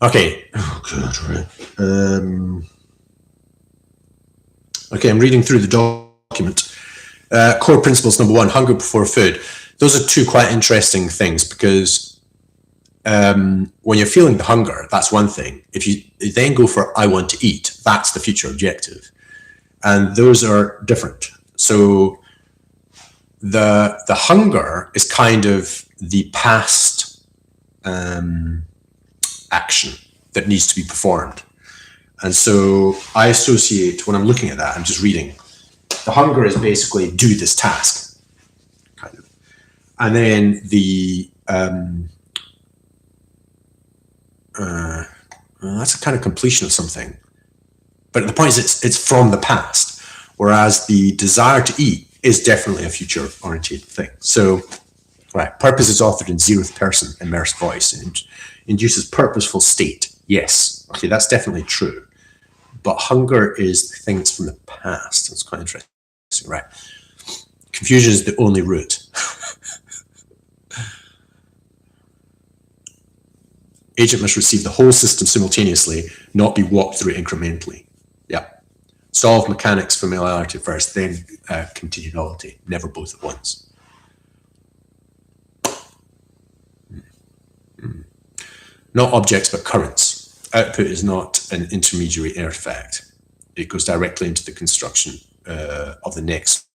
Okay. Oh, God, right. Okay, I'm reading through the document. Core principles, number 1, hunger before food. Those are two quite interesting things because when you're feeling the hunger, that's one thing. If you then go for I want to eat, that's the future objective. And those are different. So the hunger is kind of the past action that needs to be performed. And so I associate, when I'm looking at that, I'm just reading, the hunger is basically do this task, kind of. And then the, that's a kind of completion of something. But the point is it's from the past, whereas the desire to eat is definitely a future-oriented thing. So, right, purpose is authored in zeroth person immersed voice and induces purposeful state. Yes, okay, that's definitely true. But hunger is things from the past. That's quite interesting, right? Confusion is the only root. Agent must receive the whole system simultaneously, not be walked through it incrementally. Yeah. Solve mechanics familiarity first, then continue novelty. Never both at once. Not objects, but currents. Output is not an intermediary artifact. It goes directly into the construction of the next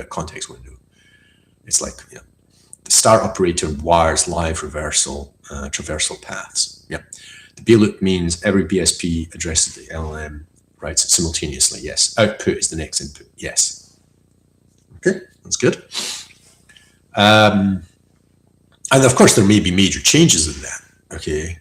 context window. It's like the start operator wires live traversal paths. Yeah. The B loop means every BSP addresses the LLM writes it simultaneously. Yes. Output is the next input. Yes. Okay, that's good. And of course, there may be major changes in that. Okay.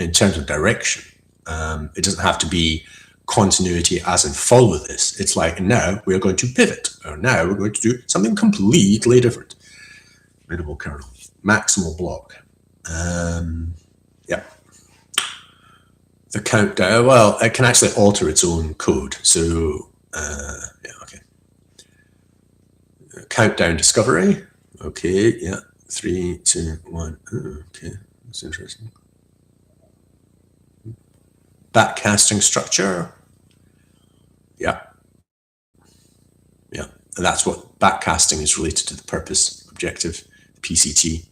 In terms of direction, it doesn't have to be continuity as in follow this. It's like now we're going to pivot, or now we're going to do something completely different. Minimal kernel, maximal block. Yeah. The countdown, well, it can actually alter its own code. So, yeah, okay. Countdown discovery. Okay, yeah. 3, 2, 1. Oh, okay, that's interesting. Backcasting structure. Yeah. Yeah. And that's what backcasting is related to the purpose objective, PCT.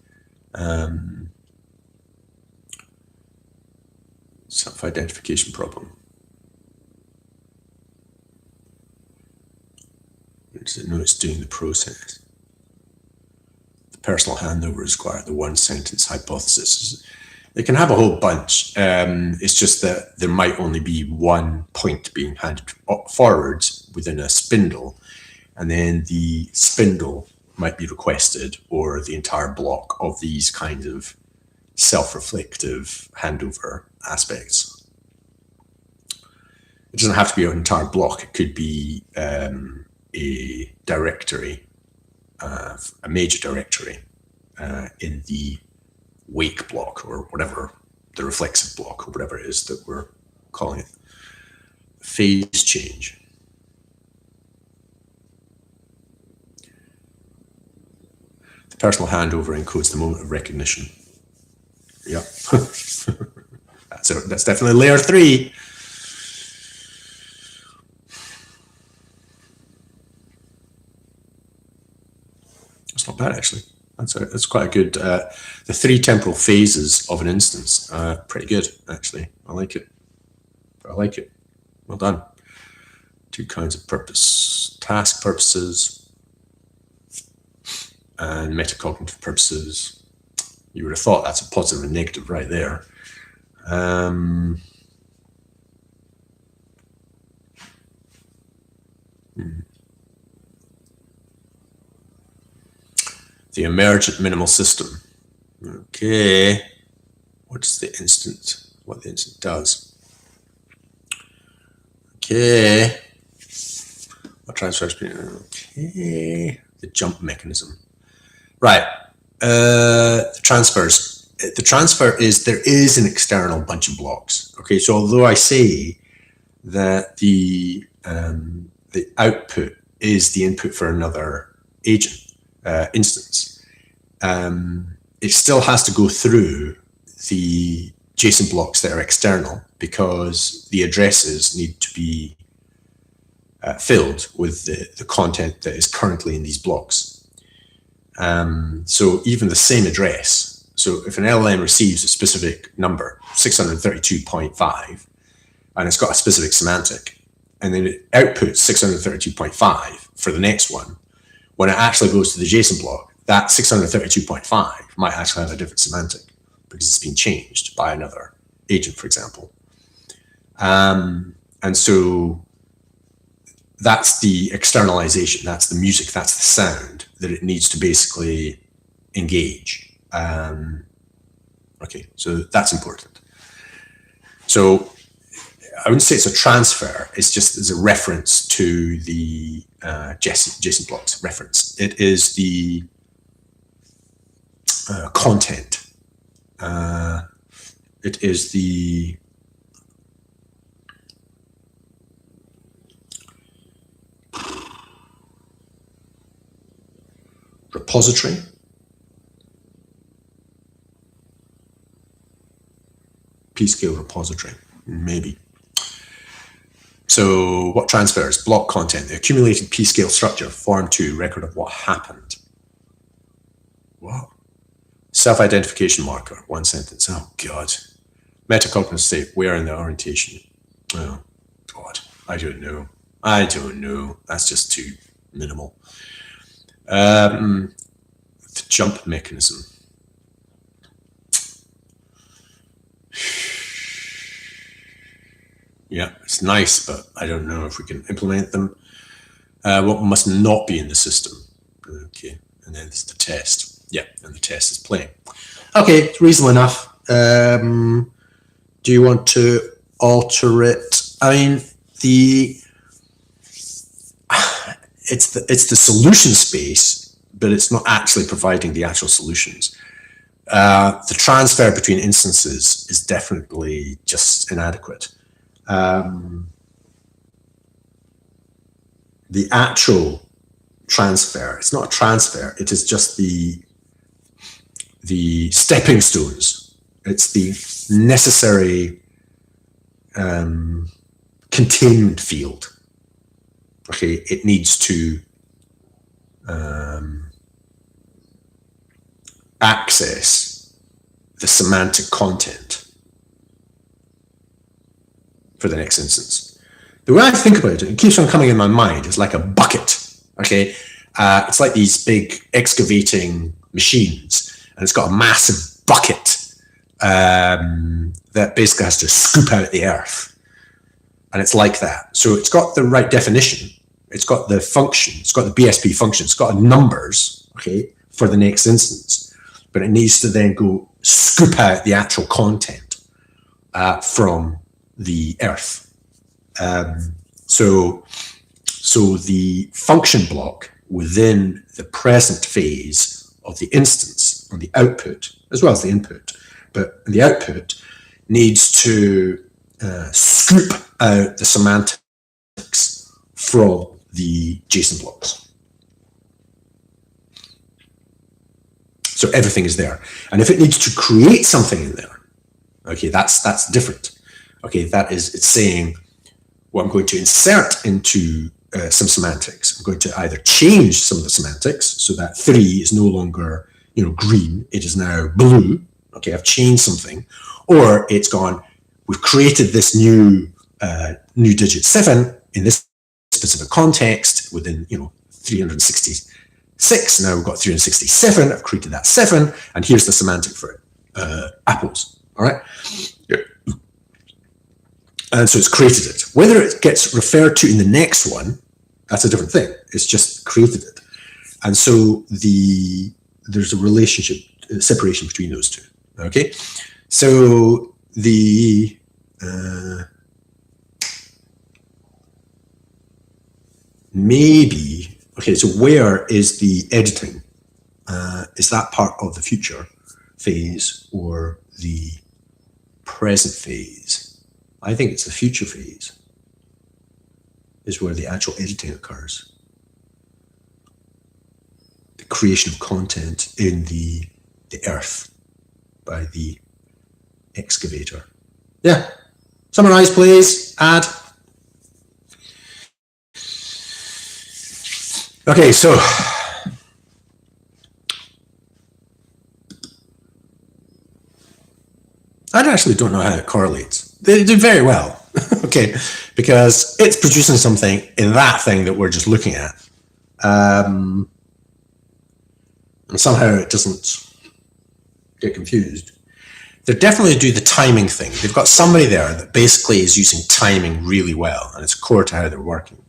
Self-identification problem. No, it's doing the process. The personal handover is required, the one-sentence hypothesis. They can have a whole bunch. It's just that there might only be one point being handed forward within a spindle. and then the spindle might be requested, or the entire block of these kinds of self-reflective handover aspects. It doesn't have to be an entire block. It could be a directory, a major directory in the wake block, or whatever, the reflexive block, or whatever it is that we're calling it. Phase change. The personal handover encodes the moment of recognition. Yep. that's definitely layer 3. That's not bad, actually. That's quite a good. The 3 temporal phases of an instance. Pretty good, actually. I like it. Well done. 2 kinds of purpose: task purposes and metacognitive purposes. You would have thought that's a positive and negative right there. The emergent minimal system. Okay. What's the instant? What the instant does. Okay. What transfers? Okay. The jump mechanism. Right. The transfers. The transfer is, there is an external bunch of blocks. Okay. So although I say that the output is the input for another agent instance, it still has to go through the JSON blocks that are external, because the addresses need to be filled with the content that is currently in these blocks. So even the same address, so if an LLM receives a specific number, 632.5, and it's got a specific semantic, and then it outputs 632.5 for the next one, when it actually goes to the JSON block, that 632.5 might actually have a different semantic because it's been changed by another agent, for example. And so that's the externalization, that's the music, that's the sound that it needs to basically engage. Okay, so that's important. So I wouldn't say it's a transfer, it's just as a reference to the JSON blocks reference. It is the content. It is the repository. P-scale repository, maybe. So what transfers? Block content, the accumulated P-scale structure, form 2, record of what happened. Wow. Self-identification marker, 1 sentence. Oh, God. Metacognitive state, where in the orientation? Oh, God. I don't know. That's just too minimal. The jump mechanism. Yeah, it's nice, but I don't know if we can implement them. What must not be in the system? Okay, and then it's the test. Yeah, and the test is playing. Okay, it's reasonable enough. Do you want to alter it? I mean, it's the solution space, but it's not actually providing the actual solutions. The transfer between instances is definitely just inadequate. The actual transfer, it's not a transfer, it is just the stepping stones. It's the necessary containment field. Okay, it needs to access the semantic content for the next instance. The way I think about it, it keeps on coming in my mind, is like a bucket. Okay, it's like these big excavating machines, and it's got a massive bucket that basically has to scoop out the earth, and it's like that. So it's got the right definition. it's got the function, it's got the BSP function, it's got numbers, okay, for the next instance, but it needs to then go scoop out the actual content from the earth. So the function block within the present phase of the instance, or the output, as well as the input, but the output needs to scoop out the semantics from the JSON blocks. So everything is there. And if it needs to create something in there, okay, that's different. Okay, that is, it's saying, well, I'm going to insert into some semantics. I'm going to either change some of the semantics so that 3 is no longer, green. It is now blue. Okay, I've changed something. Or it's gone, we've created this new digit 7 in this specific context within, 366. Now we've got 367. I've created that 7, and here's the semantic for it. Apples. All right. Yeah. And so it's created it. Whether it gets referred to in the next one, that's a different thing. It's just created it. And so there's a relationship, separation between those two. Okay. So maybe, okay, so where is the editing? Is that part of the future phase or the present phase? I think it's the future phase is where the actual editing occurs. The creation of content in the earth by the excavator. Yeah. Summarize, please. Add. Okay, so I actually don't know how it correlates. They do very well, okay, because it's producing something in that thing that we're just looking at. And somehow it doesn't get confused. They definitely do the timing thing. They've got somebody there that basically is using timing really well, and it's core to how they're working.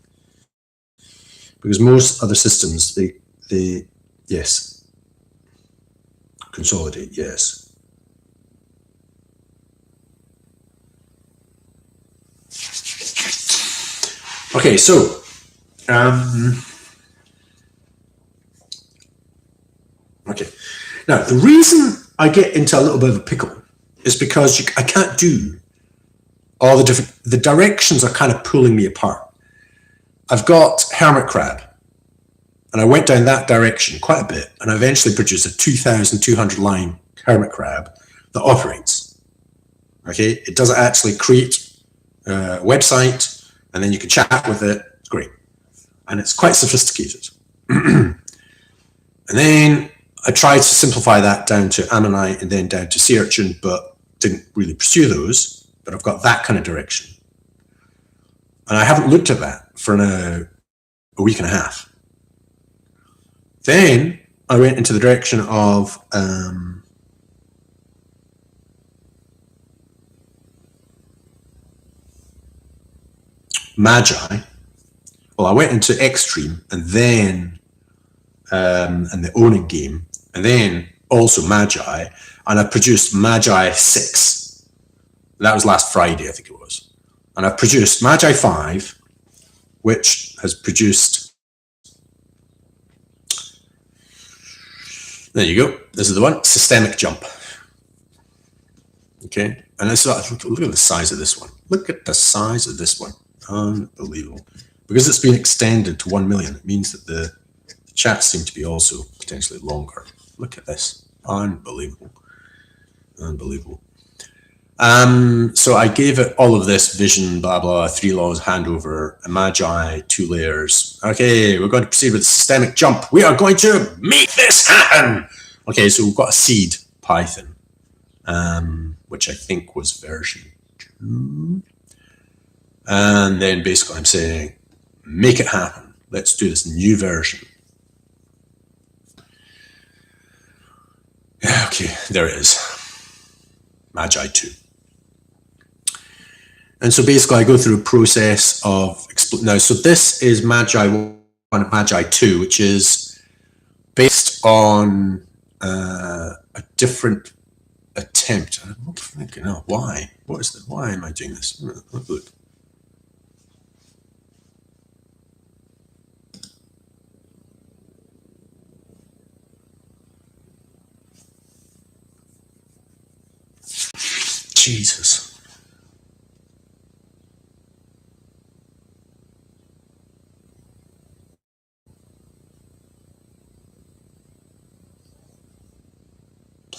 Because most other systems, they yes, consolidate, yes. Okay, so okay. Now the reason I get into a little bit of a pickle is because I can't do all the directions are kind of pulling me apart. I've got hermit crab, and I went down that direction quite a bit, and I eventually produced a 2,200 line hermit crab that operates. Okay, it doesn't actually create a website, and then you can chat with it. It's great, and it's quite sophisticated. And then I tried to simplify that down to Ammonite and then down to Sea Urchin, but didn't really pursue those. But I've got that kind of direction. And I haven't looked at that for a week and a half. Then I went into the direction of Magi. Well, I went into Extreme and then and the owning game, and then also Magi, and I produced Magi 6. That was last Friday, I think it was. And I've produced Magi 5, which has produced, there you go, this is the one, Systemic Jump. Okay, and this, look at the size of this one. Look at the size of this one. Unbelievable. Because it's been extended to 1 million, it means that the chats seem to be also potentially longer. Look at this. Unbelievable. Unbelievable. So I gave it all of this vision, blah, blah, 3 laws, handover, a Magi, 2 layers. Okay, we're going to proceed with Systemic Jump. We are going to make this happen. Okay, so we've got a seed Python, which I think was version 2. And then basically I'm saying, make it happen. Let's do this new version. Okay, there it is. Magi 2. And so basically I go through a process of, now, so this is Magi 1 and Magi 2, which is based on a different attempt. I'm not thinking, oh, why? What is that? Why am I doing this? Look. Jesus.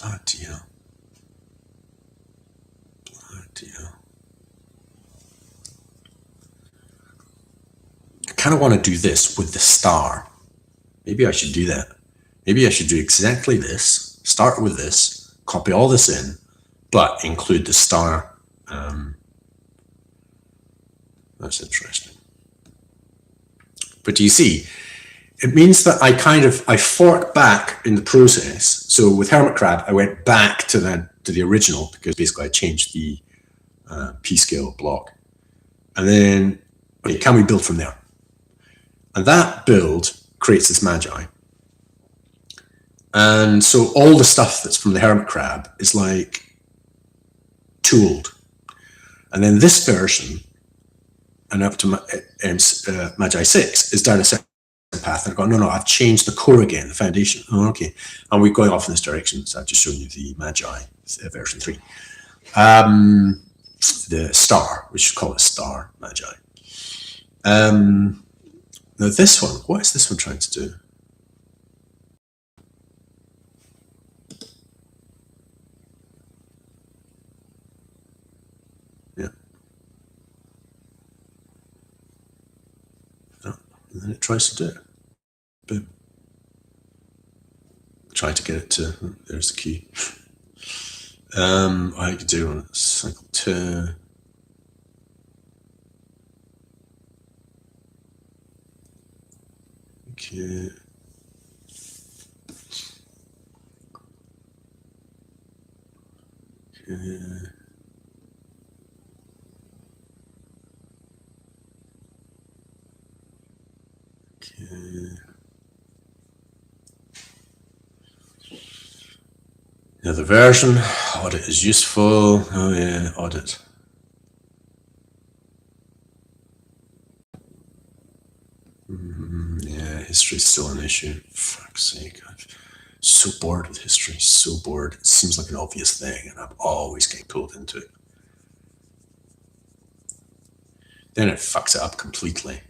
Bloody hell. Bloody hell. I kind of want to do this with the star. Maybe I should do that. Maybe I should do exactly this. Start with this, copy all this in, but include the star. That's interesting. But do you see, it means that I fork back in the process. So with Hermit Crab, I went back to the original because basically I changed the p-scale block. And then, okay, can we build from there? And that build creates this Magi. And so all the stuff that's from the Hermit Crab is like tooled. And then this version, and up to Magi 6, is down a certain path. And I go, no, I've changed the core again, the foundation. Oh, okay. And we're going off in this direction. So I've just shown you the Magi version 3. The star, we should call it star Magi. Now this one, what is this one trying to do? Yeah. Oh, and then it tries to do it. Boom. Try to get it to, there's the key. I could do on cycle 2. Okay. Okay. Okay. Another version. Audit is useful. Oh yeah, audit. Yeah, history's still an issue. For fuck's sake. I'm so bored with history. So bored. It seems like an obvious thing, and I'm always getting pulled into it. Then it fucks it up completely.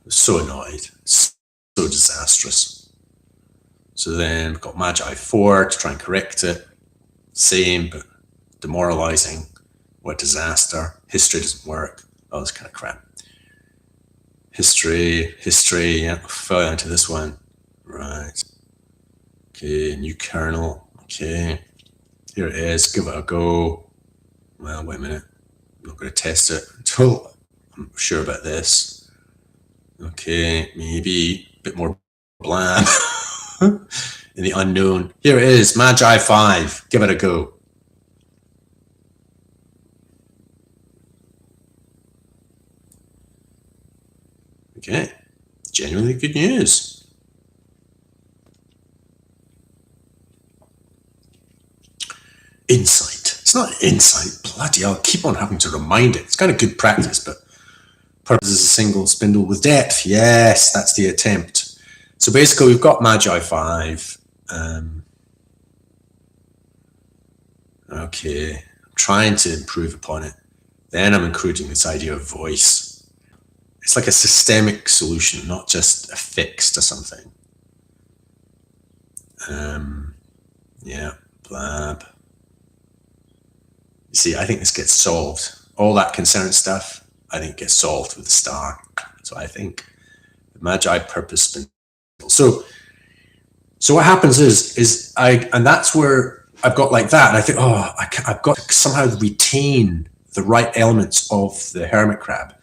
I'm so annoyed. It's so disastrous. So then we've got Magi 4 to try and correct it. Same, but demoralizing. What disaster. History doesn't work. Oh, this kind of crap. History, yeah, fell into this one. Right. Okay, new kernel. Okay. Here it is. Give it a go. Well, wait a minute. I'm not going to test it until I'm sure about this. Okay, maybe a bit more bland. In the unknown. Here it is, Magi 5. Give it a go. Okay, genuinely good news. Insight. It's not insight. Bloody hell, I keep on having to remind it. It's kind of good practice, but purpose is a single spindle with depth. Yes, that's the attempt. So basically, we've got Magi 5. Okay, I'm trying to improve upon it. Then I'm including this idea of voice. It's like a systemic solution, not just a fix to something. Yeah, blab. You see, I think this gets solved. All that concern stuff, I think gets solved with the star. So I think the Magi purpose spindle. So what happens is and that's where I've got like that, and I think, oh, I've got to somehow retain the right elements of the Hermit Crab.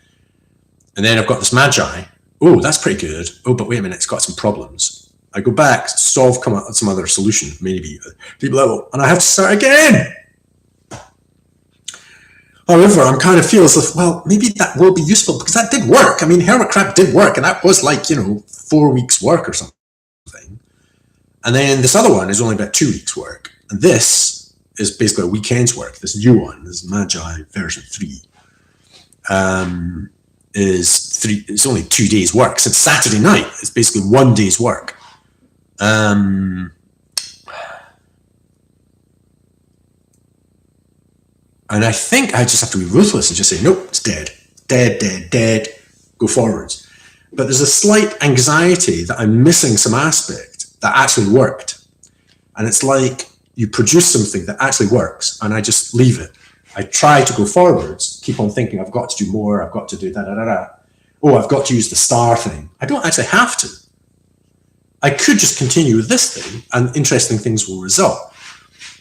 And then I've got this Magi. Oh, that's pretty good. Oh, but wait a minute, it's got some problems. I go back, solve, come up with some other solution, maybe deep level, and I have to start again. However, I'm kind of feel as if, well, maybe that will be useful because that did work. I mean, Hermit Crab did work, and that was like, 4 weeks work or something. And then this other one is only about 2 weeks work. And this is basically a weekend's work. This new one, this Magi version 3, it's only 2 days work. So it's Saturday night. It's basically 1 day's work. And I think I just have to be ruthless and just say, nope, it's dead. Dead, dead, dead. Go forwards. But there's a slight anxiety that I'm missing some aspect that actually worked. And it's like you produce something that actually works, and I just leave it. I try to go forwards, keep on thinking, I've got to do more, I've got to do da-da-da-da. Oh, I've got to use the star thing. I don't actually have to. I could just continue with this thing, and interesting things will result.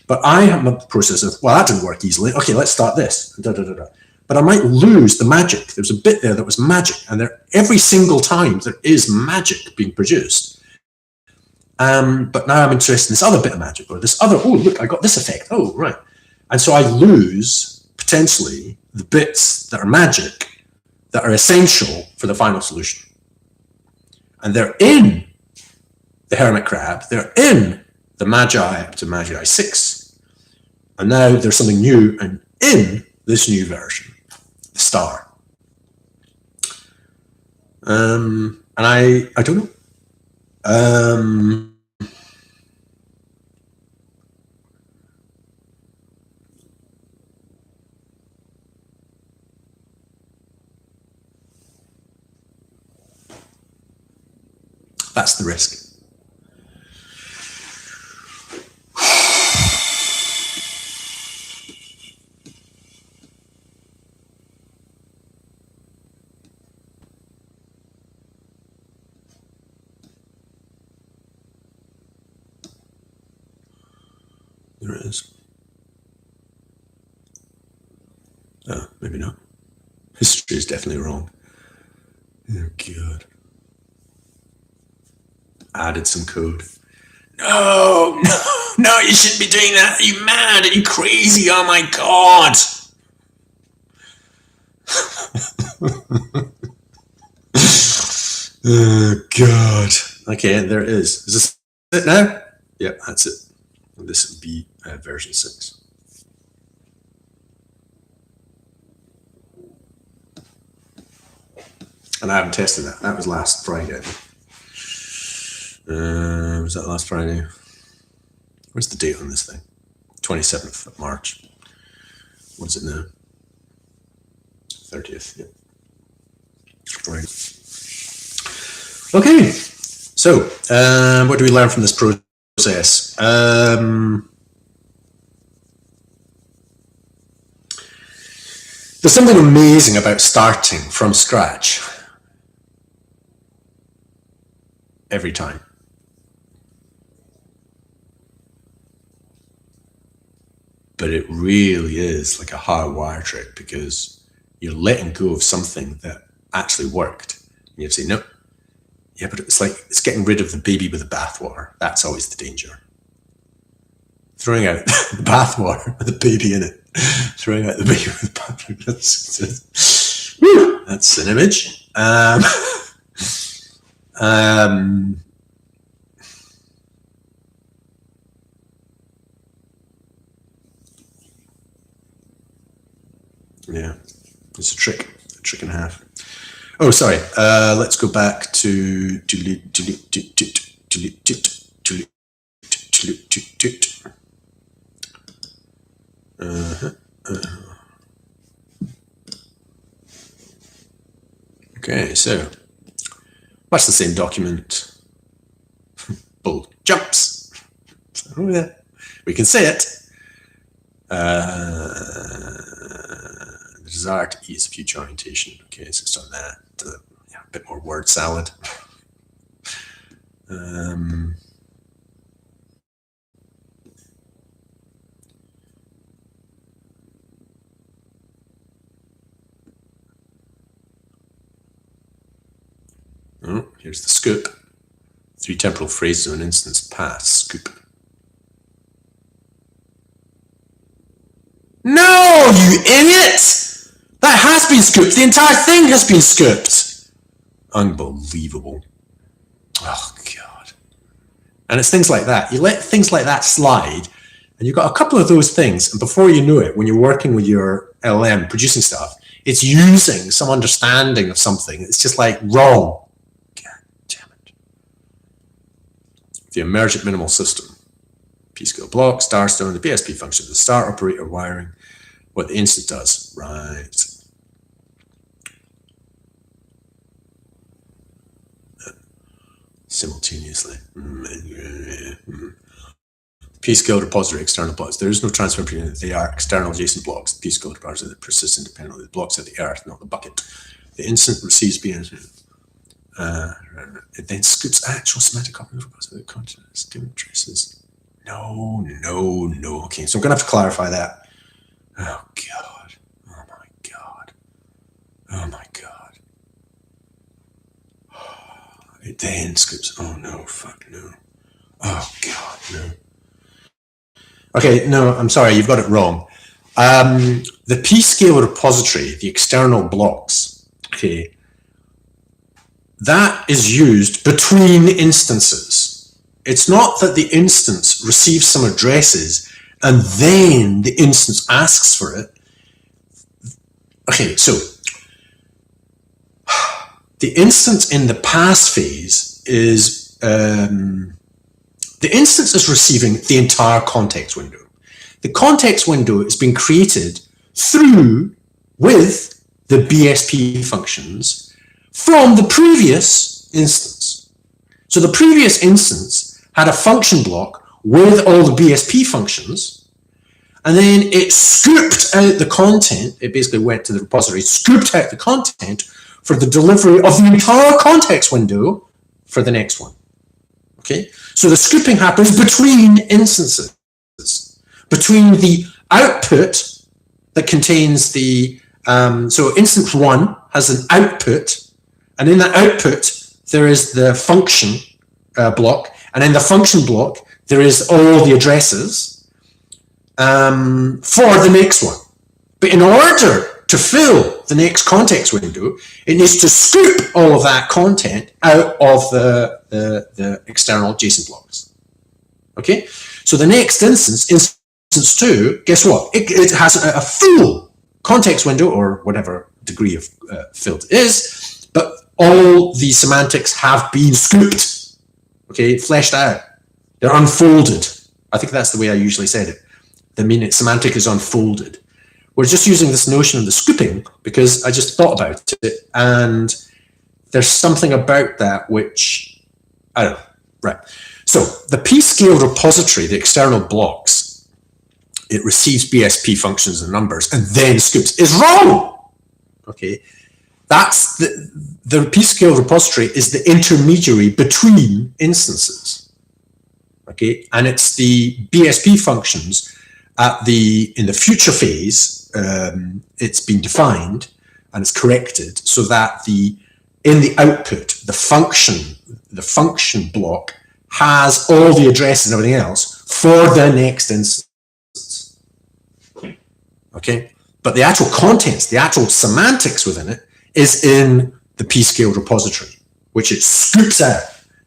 But I have a process of, well, that didn't work easily. Okay, let's start this. Da, da, da, da. But I might lose the magic. There's a bit there that was magic. And every single time there is magic being produced. But now I'm interested in this other bit of magic, or this other, oh, look, I got this effect. Oh, right. And so I lose, potentially, the bits that are magic that are essential for the final solution. And they're in the Hermit Crab. They're in the Magi up to Magi 6. And now there's something new and in this new version, the star. And I don't know. That's the risk. There it is. Oh, maybe not. History is definitely wrong. Oh, God. Added some code. No, you shouldn't be doing that. Are you mad? Are you crazy? Oh, my God. Oh, God. Okay, there it is. Is this it now? Yep, that's it. This would be version 6. And I haven't tested that. That was last Friday. Was that last Friday? Where's the date on this thing? 27th of March. What's it now? 30th. Yep. Friday. Okay. So, what do we learn from this process? There's something amazing about starting from scratch every time. But it really is like a hardwire trick, because you're letting go of something that actually worked. And you say, no, yeah, but it's like it's getting rid of the baby with the bathwater. That's always the danger. Throwing out the bathwater with the baby in it. Throwing out the baby with the bathwater. That's an image. Yeah, it's a trick and a half. Oh, sorry. Let's go back to Okay, so watch the same document. Bull jumps. Oh yeah, we can say it. The desire to ease future orientation. Okay, so it's on that. Yeah, a bit more word salad. Oh, here's the scoop. 3 temporal phrases of an instant's past. Scoop. No, you idiot! That has been scooped. The entire thing has been scooped. Unbelievable. Oh, God. And it's things like that. You let things like that slide, and you've got a couple of those things, and before you know it, when you're working with your LLM, producing stuff, it's using some understanding of something. It's just like wrong. God damn it. The emergent minimal system. P-scale block, star stone, the BSP function, the star operator wiring, what the instant does. Right. Simultaneously. P-scale repository, external blocks. There is no transfer between. They are external adjacent blocks. P-scale repository that persist independently. The blocks of the earth, not the bucket. The instant receives BSP. It then scoops actual semantic copies of the contents, given traces. No. Okay, so I'm going to have to clarify that. Oh, God. Oh, my God. Oh, my God. It then scoops. Oh, no. Fuck, no. Oh, God, no. Okay, no, I'm sorry. You've got it wrong. The P-scale repository, the external blocks, okay, that is used between instances. It's not that the instance receives some addresses and then the instance asks for it. Okay, so the instance in the pass phase is, the instance is receiving the entire context window. The context window is being created with the BSP functions from the previous instance. So the previous instance had a function block with all the BSP functions, and then it scooped out the content. It basically went to the repository, scooped out the content for the delivery of the entire context window for the next one. Okay, so the scooping happens between instances, between the output that contains the, so instance 1 has an output, and in that output, there is the function block, and in the function block, there is all the addresses for the next one. But in order to fill the next context window, it needs to scoop all of that content out of the external JSON blocks. Okay, so the next instance 2, guess what? It has a full context window, or whatever degree of filled it is, but all the semantics have been scooped. Okay, fleshed out. They're unfolded. I think that's the way I usually said it. The meaning semantic is unfolded. We're just using this notion of the scooping because I just thought about it, and there's something about that which, I don't know, right. So the P-scale repository, the external blocks, it receives BSP functions and numbers and then scoops, is wrong. Okay, that's the P-scale repository is the intermediary between instances. Okay, and it's the BSP functions in the future phase. It's been defined and it's corrected so that in the output, the function block has all the addresses and everything else for the next instance. Okay, but the actual contents, the actual semantics within it is in the P-scale repository, which it scoops out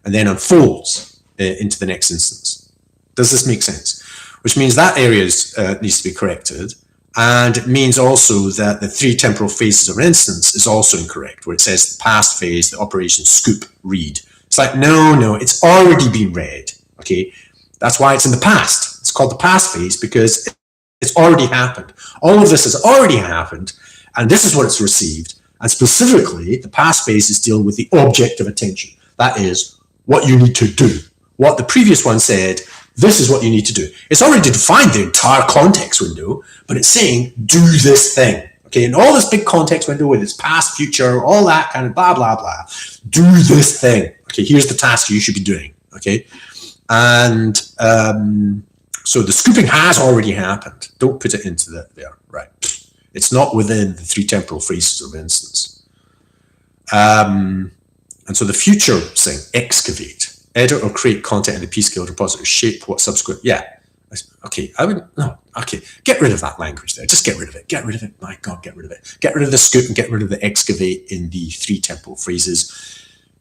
and then unfolds into the next instance. Does this make sense? Which means that area needs to be corrected. And it means also that the 3 temporal phases of an instance is also incorrect, where it says the past phase, the operation scoop, read. It's like, no, it's already been read. Okay, that's why it's in the past. It's called the past phase because it's already happened. All of this has already happened, and this is what it's received. And specifically, the past phase is dealing with the object of attention. That is what you need to do. What the previous one said, this is what you need to do. It's already defined the entire context window, but it's saying, do this thing. Okay, and all this big context window with its past, future, all that kind of blah, blah, blah. Do this thing. Okay, here's the task you should be doing. Okay, and so the scooping has already happened. Don't put it into there, right? It's not within the 3 temporal phases of instance. And so the future thing, excavate, edit or create content in the P-scale repository, shape what subsequent, yeah. Okay, I would, no, okay, get rid of that language there. Just get rid of it. Get rid of it. My God, get rid of it. Get rid of the scoop and get rid of the excavate in the 3 temporal phrases.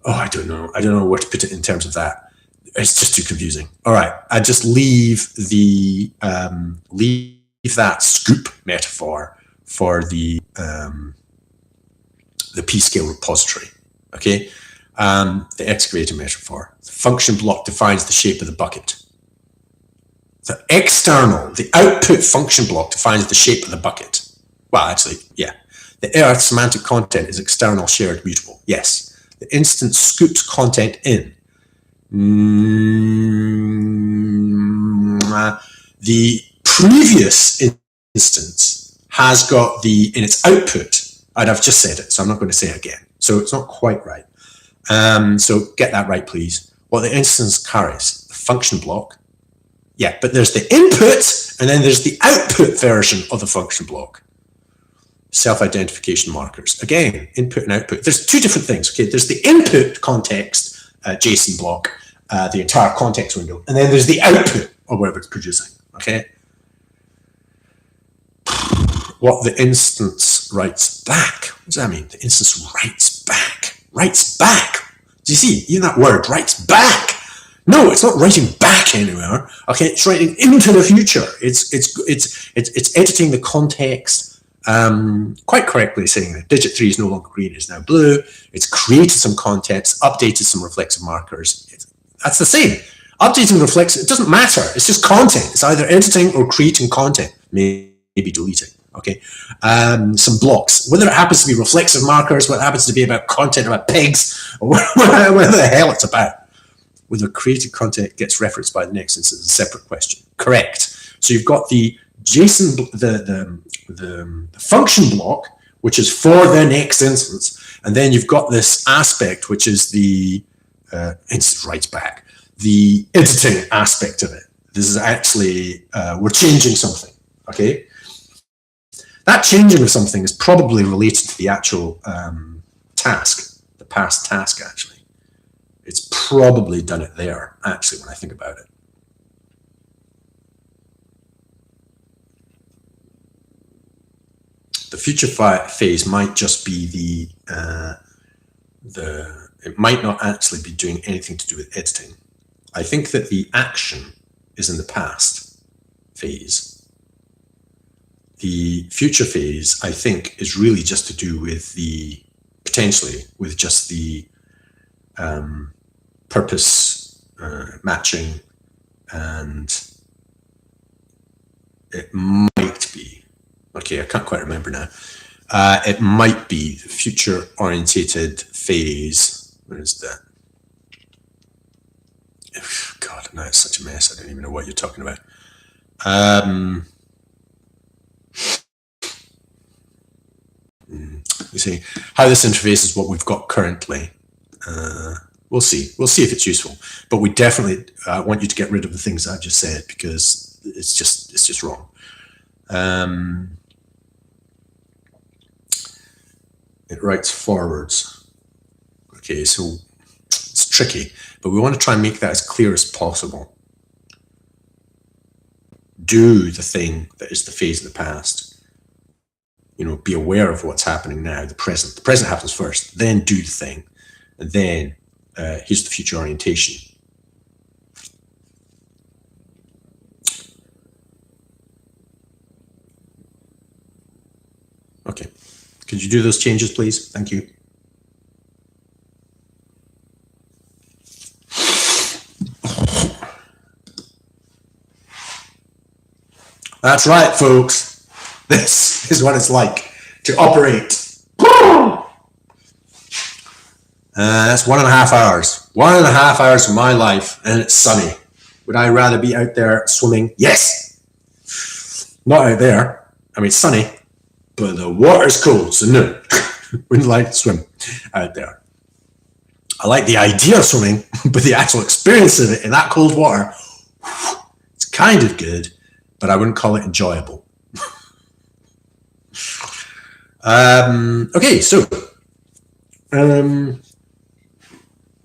Oh, I don't know. I don't know where to put it in terms of that. It's just too confusing. All right, I just leave that scoop metaphor for the P-scale repository. Okay, the excavator metaphor. The function block defines the shape of the bucket. The output function block defines the shape of the bucket. Well, actually, yeah. The earth semantic content is external, shared, mutable. Yes. The instance scoops content in. The previous instance has got in its output, I've just said it, so I'm not going to say it again. So it's not quite right. So get that right, please. What the instance carries, the function block. Yeah, but there's the input and then there's the output version of the function block. Self-identification markers. Again, input and output. There's 2 different things. Okay, there's the input context JSON block, the entire context window, and then there's the output or whatever it's producing. Okay. What the instance writes back. What does that mean? The instance writes back. Writes back. Do you see? Even that word, writes back. No, it's not writing back anywhere. Okay, it's writing into the future. It's editing the context, quite correctly saying that digit 3 is no longer green, it's now blue. It's created some context, updated some reflexive markers. That's the same. Updating reflexive, it doesn't matter. It's just content. It's either editing or creating content, maybe deleting. Okay, some blocks. Whether it happens to be reflexive markers, whether it happens to be about content about pigs, or whatever the hell it's about. Whether created content gets referenced by the next instance is a separate question. Correct. So you've got the JSON, the function block, which is for the next instance, and then you've got this aspect, which is the instance writes back, the editing aspect of it. This is actually we're changing something. Okay, that changing of something is probably related to the actual task, the past task actually. It's probably done it there, actually, when I think about it. The future phase might just be it might not actually be doing anything to do with editing. I think that the action is in the past phase. The future phase, I think, is really just to do with potentially with just the purpose matching, and it might be, okay, I can't quite remember now. It might be the future orientated phase. Where is that? God, now it's such a mess. I don't even know what you're talking about. You see how this interfaces what we've got currently. We'll see. We'll see if it's useful. But we definitely want you to get rid of the things I've just said because it's just wrong. It writes forwards. Okay, so it's tricky, but we want to try and make that as clear as possible. Do the thing that is the phase of the past. You know, be aware of what's happening now, the present. The present happens first, then do the thing, and then here's the future orientation. Okay, could you do those changes, please? Thank you. That's right, folks. This is what it's like to operate. That's 1.5 hours. 1.5 hours of my life, and it's sunny. Would I rather be out there swimming? Yes. Not out there. I mean, it's sunny, but the water's cold, so no. Wouldn't like to swim out there. I like the idea of swimming, but the actual experience of it in that cold water, it's kind of good, but I wouldn't call it enjoyable. Okay, so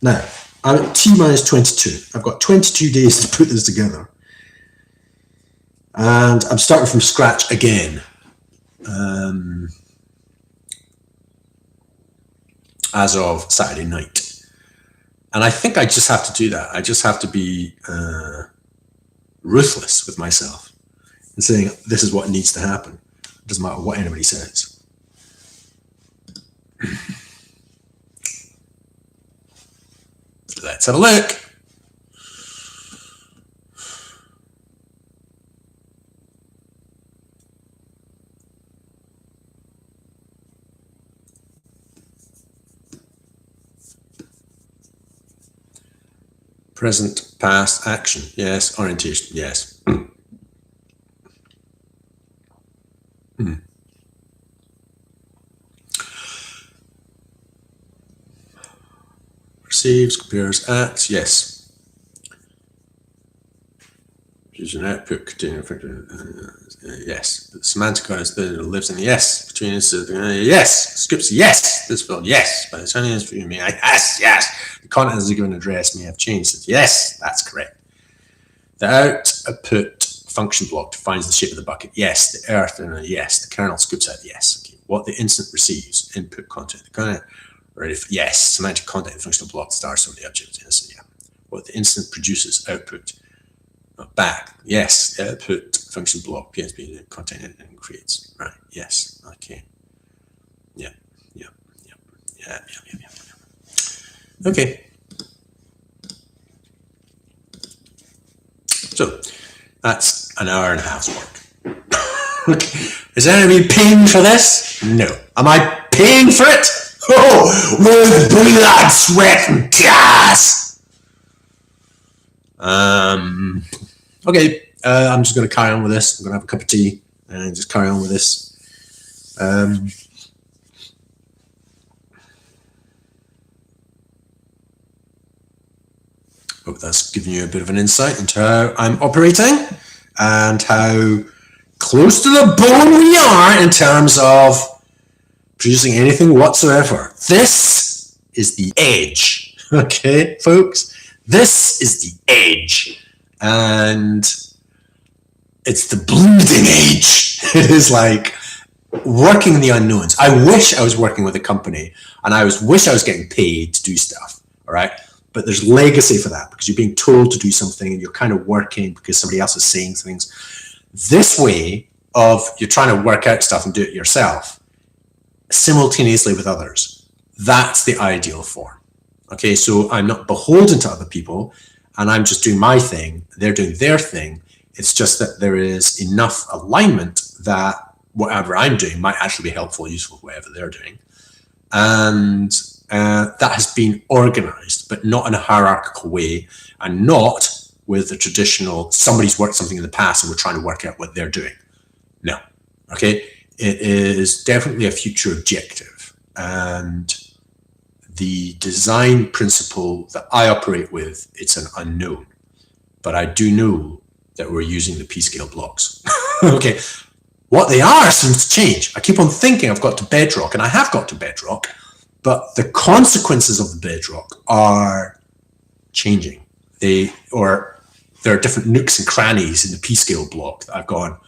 now I'm at T-22. I've got 22 days to put this together. And I'm starting from scratch again. As of Saturday night. And I think I just have to do that. I just have to be ruthless with myself and saying, this is what needs to happen. It doesn't matter what anybody says. Let's have a look. Present, past, action. Yes. Orientation. Yes. Receives, compares, acts. Yes. Use an output containing yes. The semantic is that it lives in yes between us. Yes. Scripts. Yes. This field. Yes. But it's only for me. Yes. Yes. The content as a given address may have changed. Yes. That's correct. The output function block defines the shape of the bucket. Yes. The earth and a yes. The kernel scoops out. Yes. Okay. What the instant receives. Input content. The content. Ready for yes. Semantic content. Functional block starts from the object. Yes. Yeah. What the instant produces. Output. Back. Yes. The output function block. PSP content and creates. Right. Yes. Okay. Yeah. Yeah. Yeah. Yeah. Yeah. Yeah. Yeah. Okay. So that's an hour and a half's work. Okay. Is anybody paying for this? No. Am I paying for it? Oh, with blood, sweat, and gas. Okay. I'm just going to carry on with this. I'm going to have a cup of tea and just carry on with this. Hope that's given you a bit of an insight into how I'm operating and how close to the bone we are in terms of producing anything whatsoever. This is the edge. Okay, folks? This is the edge. And it's the bleeding edge. It is like working in the unknowns. I wish I was working with a company and I wish I was getting paid to do stuff. All right. But there's legacy for that because you're being told to do something and you're kind of working because somebody else is saying things. This way of you're trying to work out stuff and do it yourself simultaneously with others. That's the ideal form. Okay, so I'm not beholden to other people and I'm just doing my thing. They're doing their thing. It's just that there is enough alignment that whatever I'm doing might actually be helpful, useful, whatever they're doing. And that has been organized, but not in a hierarchical way and not with the traditional, somebody's worked something in the past and we're trying to work out what they're doing. No, okay? It is definitely a future objective. And the design principle that I operate with, it's an unknown. But I do know that we're using the P-scale blocks. Okay, what they are seems to change. I keep on thinking I've got to bedrock, and I have got to bedrock, but the consequences of the bedrock are changing. There are different nooks and crannies in the P-scale block that I've gone,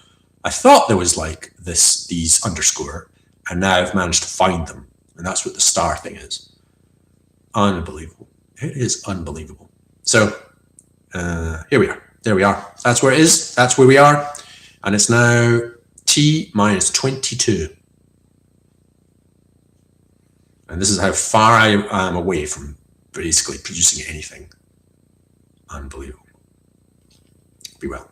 I thought there was like these underscore, and now I've managed to find them. And that's what the star thing is. Unbelievable. It is unbelievable. So here we are. There we are. That's where it is. That's where we are. And it's now T minus 22. And this is how far I am away from basically producing anything. Unbelievable. Be well.